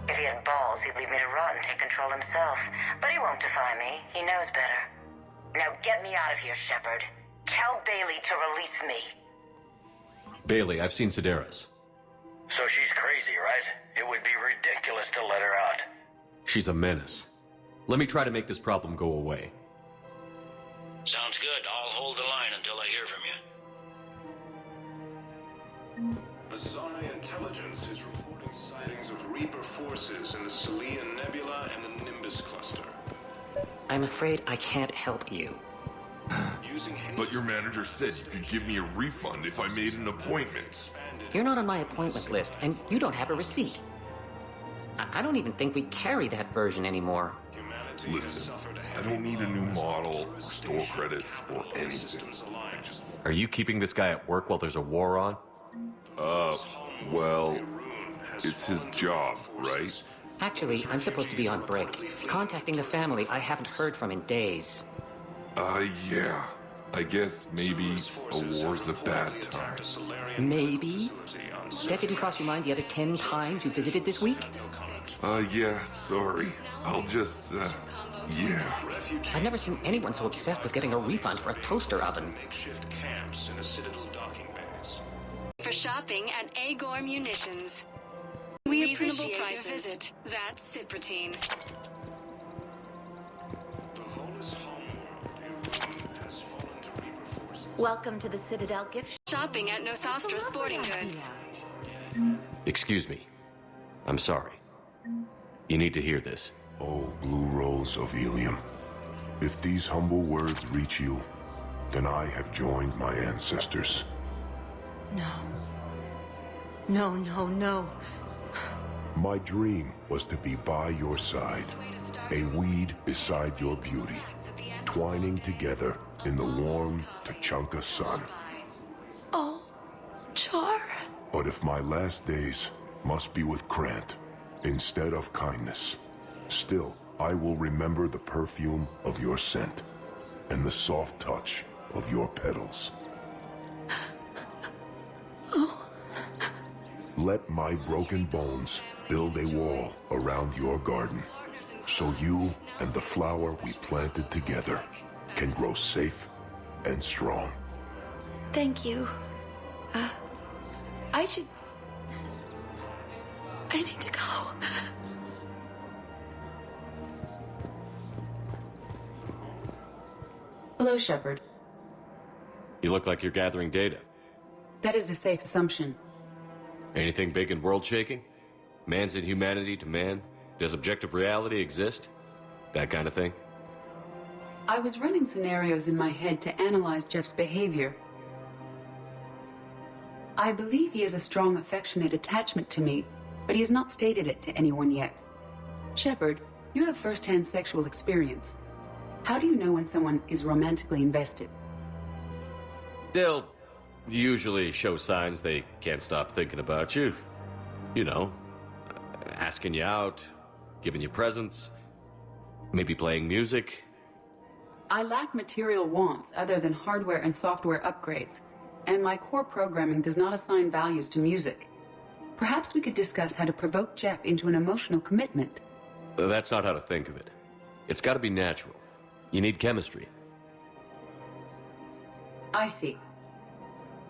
If he had balls, he'd leave me to rot and take control himself. But he won't defy me. He knows better. Now get me out of here, Shepard. Tell Bailey to release me. Bailey, I've seen Sedaris. So she's crazy, right? It would be ridiculous to let her out. She's a menace. Let me try to make this problem go away. Sounds good. I'll hold the line until I hear from you. Azari Intelligence is reporting sightings of Reaper forces in the Celian Nebula and the Nimbus cluster. I'm afraid I can't help you. But your manager said you could give me a refund if I made an appointment. You're not on my appointment list, and you don't have a receipt. I don't even think we carry that version anymore. Listen, I don't need a new model, or store credits, or anything. Are you keeping this guy at work while there's a war on? Well, it's his job, right? Actually, I'm supposed to be on break. Contacting the family I haven't heard from in days. Yeah. I guess maybe a war's a bad time. Maybe? That didn't cross your mind the other 10 times you visited this week? Yeah, sorry. I'll just, yeah. I've never seen anyone so obsessed with getting a refund for a toaster oven. Makeshift camps in the Citadel docking bays. For shopping at Agor Munitions. We appreciate your visit. That's Cypratine. Welcome to the Citadel gift Shopping at Nosastra Sporting Goods. Excuse me. I'm sorry. You need to hear this. Oh, Blue Rose of Ilium. If these humble words reach you, then I have joined my ancestors. No. No, no, no. My dream was to be by your side, a weed beside your beauty, twining together in the warm Tachanka sun. Oh, Char. But if my last days must be with Krant instead of kindness, still I will remember the perfume of your scent and the soft touch of your petals. Oh. Let my broken bones build a wall around your garden, so you and the flower we planted together can grow safe and strong. Thank you. I need to go. Hello, Shepard. You look like you're gathering data. That is a safe assumption. Anything big and world-shaking? Man's inhumanity to man? Does objective reality exist? That kind of thing? I was running scenarios in my head to analyze Jeff's behavior. I believe he has a strong affectionate attachment to me, but he has not stated it to anyone yet. Shepard, you have first-hand sexual experience. How do you know when someone is romantically invested? They'll usually show signs they can't stop thinking about you. You know, asking you out, giving you presents, maybe playing music. I lack material wants other than hardware and software upgrades, and my core programming does not assign values to music. Perhaps we could discuss how to provoke Jeff into an emotional commitment. That's not how to think of it. It's got to be natural. You need chemistry. I see.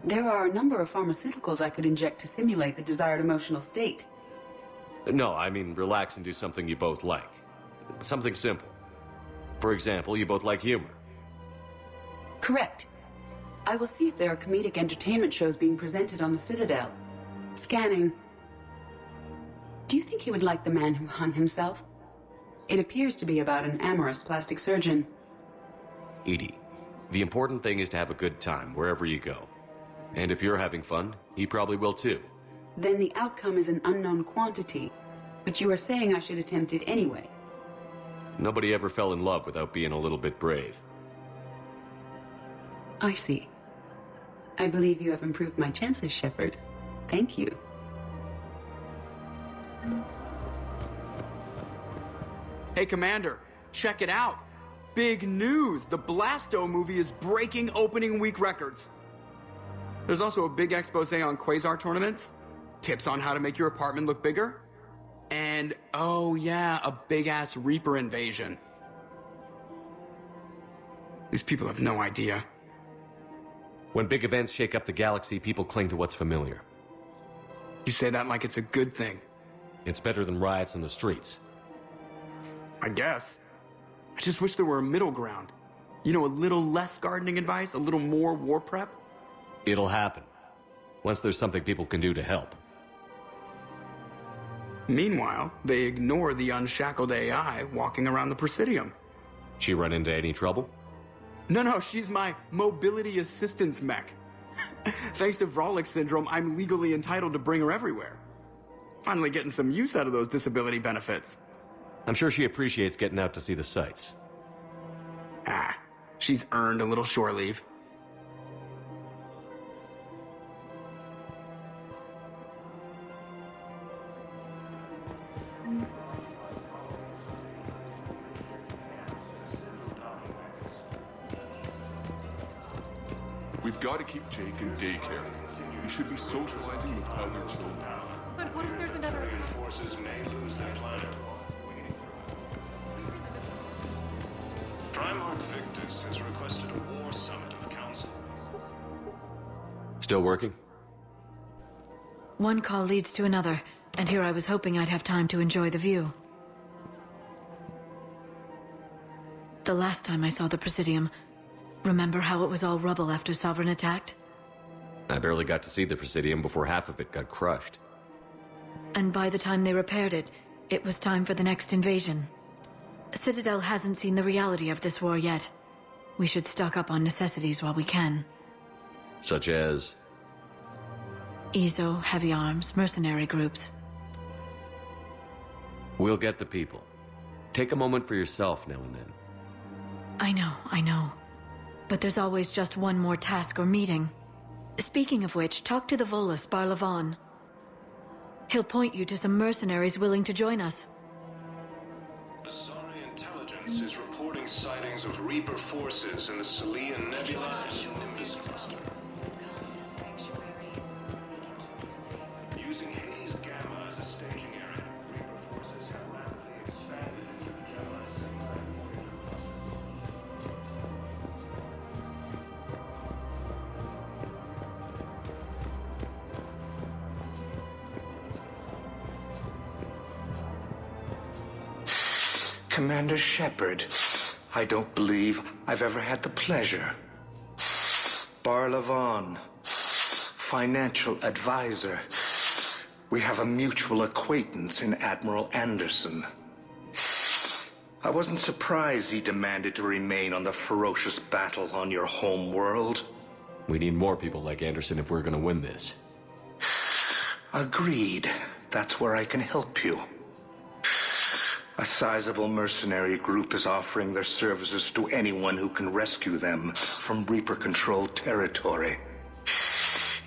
There are a number of pharmaceuticals I could inject to simulate the desired emotional state. No, I mean relax and do something you both like. Something simple. For example, you both like humor. Correct. I will see if there are comedic entertainment shows being presented on the Citadel. Scanning. Do you think he would like The Man Who Hung Himself? It appears to be about an amorous plastic surgeon. Edie, the important thing is to have a good time wherever you go. And if you're having fun, he probably will too. Then the outcome is an unknown quantity, but you are saying I should attempt it anyway. Nobody ever fell in love without being a little bit brave. I see. I believe you have improved my chances, Shepard. Thank you. Hey, Commander, check it out. Big news! The Blasto movie is breaking opening week records. There's also a big expose on Quasar tournaments, tips on how to make your apartment look bigger, and, oh yeah, a big-ass Reaper invasion. These people have no idea. When big events shake up the galaxy, people cling to what's familiar. You say that like it's a good thing. It's better than riots in the streets. I guess. I just wish there were a middle ground. You know, a little less gardening advice, a little more war prep. It'll happen. Once there's something people can do to help. Meanwhile, they ignore the unshackled AI walking around the Presidium. She run into any trouble? No, she's my mobility assistance mech. Thanks to Vrolic syndrome, I'm legally entitled to bring her everywhere. Finally getting some use out of those disability benefits. I'm sure she appreciates getting out to see the sights. She's earned a little shore leave. We've got to keep Jake in daycare. We should be socializing with other children. But what if there's another attack? Forces may lose their planet. Primarch Victus has requested a war summit of council. Still working? One call leads to another, and here I was hoping I'd have time to enjoy the view. The last time I saw the Presidium, remember how it was all rubble after Sovereign attacked? I barely got to see the Presidium before half of it got crushed. And by the time they repaired it, it was time for the next invasion. Citadel hasn't seen the reality of this war yet. We should stock up on necessities while we can. Such as? EZO, heavy arms, mercenary groups. We'll get the people. Take a moment for yourself now and then. I know. But there's always just one more task or meeting. Speaking of which, talk to the Volus, Barlavan. He'll point you to some mercenaries willing to join us. Asari intelligence is reporting sightings of Reaper forces in the Selian Nebula and Nimbus cluster. Using Hades Gamma as a staging area, Reaper forces have rapidly expanded into the Gemini Syncline. Commander Shepard, I don't believe I've ever had the pleasure. Barlavan, financial advisor. We have a mutual acquaintance in Admiral Anderson. I wasn't surprised he demanded to remain on the ferocious battle on your home world. We need more people like Anderson if we're gonna win this. Agreed. That's where I can help you. A sizable mercenary group is offering their services to anyone who can rescue them from Reaper-controlled territory.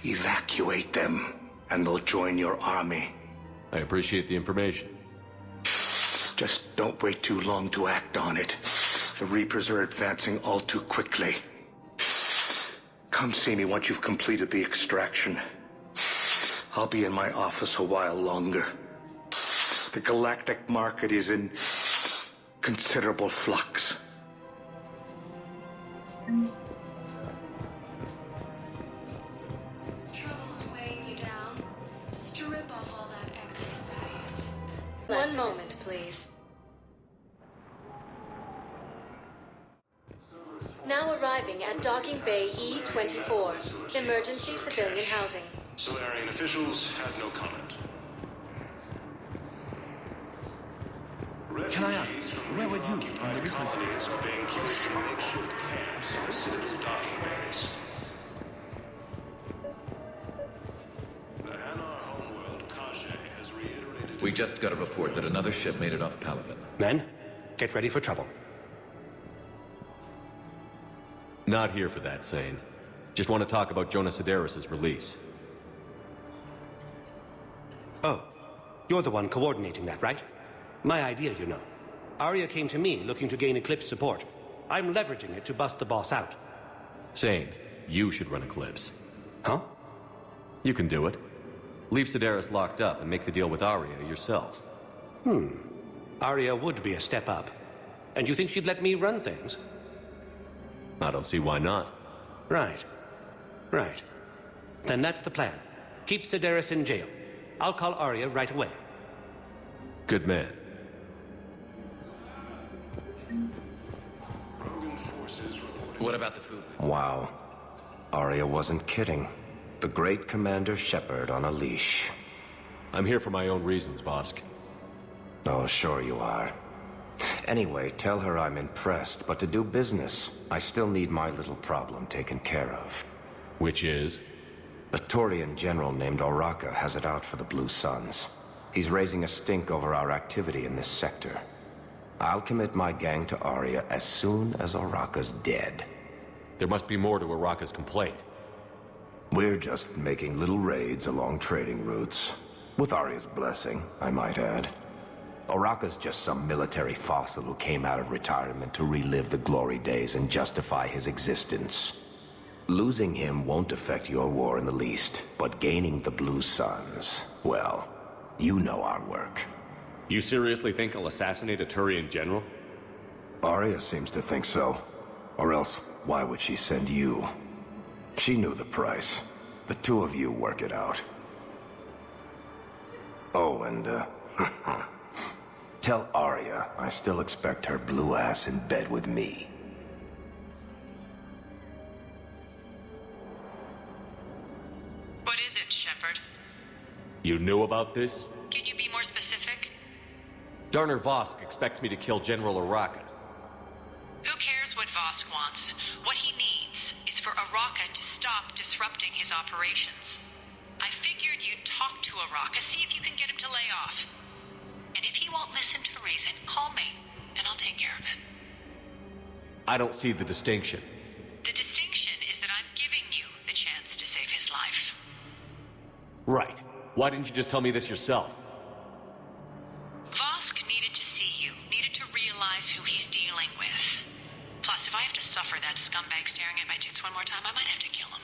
Evacuate them, and they'll join your army. I appreciate the information. Just don't wait too long to act on it. The Reapers are advancing all too quickly. Come see me once you've completed the extraction. I'll be in my office a while longer. The galactic market is in considerable flux. Trouble's weighing you down. Strip off all that extra baggage. One moment, please. Now arriving at Docking Bay E-24, emergency civilian housing. Solarian officials have no comment. Can I ask, where were you when the Reapers... colonies are being placed in makeshift camps on Citadel docking bays. The Hanar homeworld, Kajay, has reiterated... We just got a report that another ship made it off Palaven. Men, get ready for trouble. Not here for that, Sane. Just want to talk about Jonas Sedaris' release. Oh, you're the one coordinating that, right? My idea, you know. Arya came to me looking to gain Eclipse support. I'm leveraging it to bust the boss out. Sane, you should run Eclipse. Huh? You can do it. Leave Sedaris locked up and make the deal with Arya yourself. Arya would be a step up. And you think she'd let me run things? I don't see why not. Right. Right. Then that's the plan. Keep Sedaris in jail. I'll call Arya right away. Good man. What about the food? Wow. Arya wasn't kidding. The great Commander Shepard on a leash. I'm here for my own reasons, Vosk. Oh, sure you are. Anyway, tell her I'm impressed, but to do business, I still need my little problem taken care of. Which is? A Turian general named Oraka has it out for the Blue Suns. He's raising a stink over our activity in this sector. I'll commit my gang to Arya as soon as Oraka's dead. There must be more to Oraka's complaint. We're just making little raids along trading routes. With Arya's blessing, I might add. Oraka's just some military fossil who came out of retirement to relive the glory days and justify his existence. Losing him won't affect your war in the least, but gaining the Blue Suns, well, you know our work. You seriously think I'll assassinate a Turian general? Arya seems to think so. Or else, why would she send you? She knew the price. The two of you work it out. Oh, and, tell Arya I still expect her blue ass in bed with me. What is it, Shepard? You knew about this? Can you be more specific? Darner Vosk expects me to kill General Oraka. Who cares what Vosk wants? What he needs is for Oraka to stop disrupting his operations. I figured you'd talk to Oraka, see if you can get him to lay off. And if he won't listen to reason, call me, and I'll take care of it. I don't see the distinction. The distinction is that I'm giving you the chance to save his life. Right. Why didn't you just tell me this yourself? Vosk needed to see you, needed to realize who he's dealing with. Plus, if I have to suffer that scumbag staring at my tits one more time, I might have to kill him.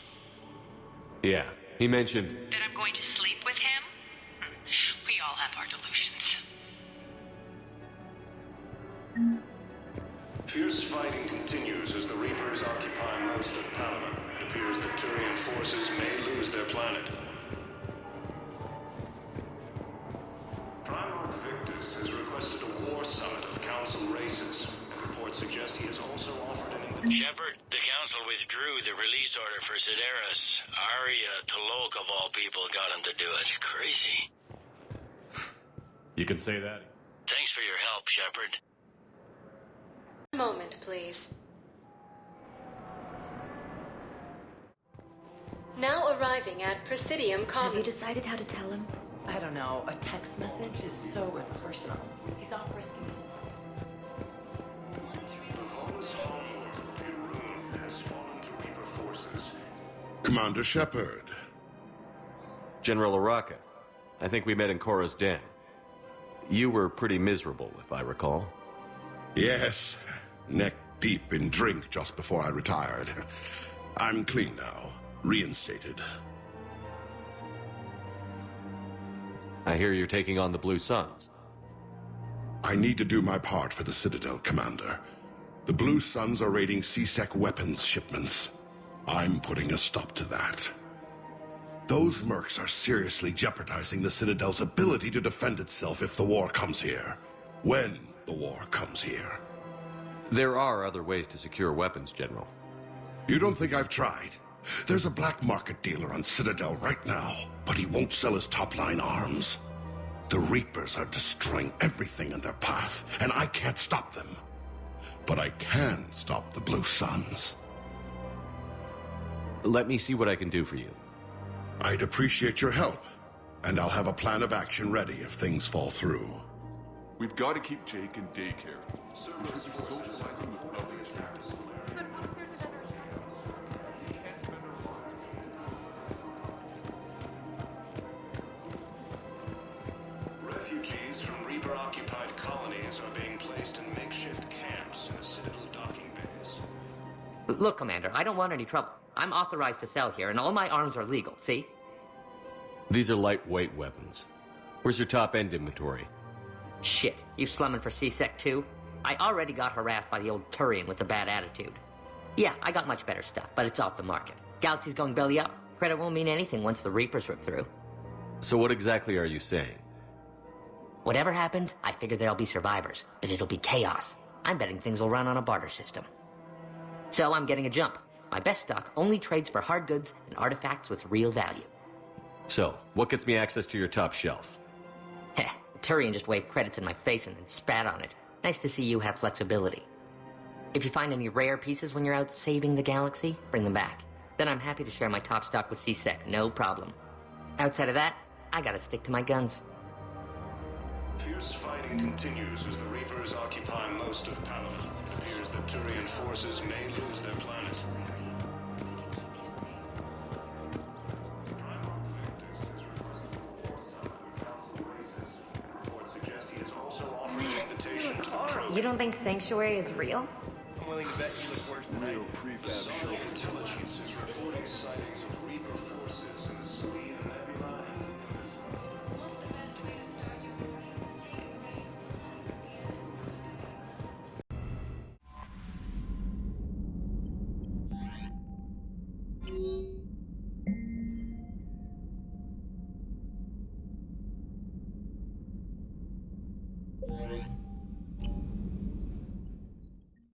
Yeah, he mentioned... That I'm going to sleep with him? We all have our delusions. Fierce fighting continues as the Reapers occupy most of Palamon. It appears that Turian forces may lose their planet. Primarch Victus has requested a war summit of Council races. Reports suggest he has also offered an invitation. Shepard, the Council withdrew the release order for Sedaris. Arya T'Loak, of all people, got him to do it. Crazy. You can say that. Thanks for your help, Shepard. A moment, please. Now arriving at Presidium Commons. Have you decided how to tell him? I don't know. A text message is so impersonal. He's off risking his Commander Shepard. General Oraka. I think we met in Korra's den. You were pretty miserable, if I recall. Yes. Neck deep in drink just before I retired. I'm clean now. Reinstated. I hear you're taking on the Blue Suns. I need to do my part for the Citadel, Commander. The Blue Suns are raiding C-Sec weapons shipments. I'm putting a stop to that. Those mercs are seriously jeopardizing the Citadel's ability to defend itself if the war comes here. When the war comes here. There are other ways to secure weapons, General. You don't think I've tried? There's a black market dealer on Citadel right now, but he won't sell his top-line arms. The Reapers are destroying everything in their path, and I can't stop them. But I can stop the Blue Suns. Let me see what I can do for you. I'd appreciate your help, and I'll have a plan of action ready if things fall through. We've got to keep Jake in daycare. We should be socializing with others. Refugees from Reaper-occupied colonies are being placed in makeshift camps in the Citadel docking bays. Look, Commander, I don't want any trouble. I'm authorized to sell here, and all my arms are legal, see? These are lightweight weapons. Where's your top-end inventory? Shit, you slumming for C-Sec too? I already got harassed by the old Turian with the bad attitude. Yeah, I got much better stuff, but it's off the market. Galaxy's going belly up. Credit won't mean anything once the Reapers rip through. So what exactly are you saying? Whatever happens, I figure there'll be survivors, but it'll be chaos. I'm betting things will run on a barter system. So I'm getting a jump. My best stock only trades for hard goods and artifacts with real value. So, what gets me access to your top shelf? Heh, Turian just waved credits in my face and then spat on it. Nice to see you have flexibility. If you find any rare pieces when you're out saving the galaxy, bring them back. Then I'm happy to share my top stock with C-Sec, no problem. Outside of that, I gotta stick to my guns. Fierce fighting continues as the Reapers occupy most of Palaven. It appears that Turian forces may lose their planet. You don't think Sanctuary is real? I'm willing to bet you look worse than Real prefab show. Intelligence is reporting sightings of Reaper forces in the Celine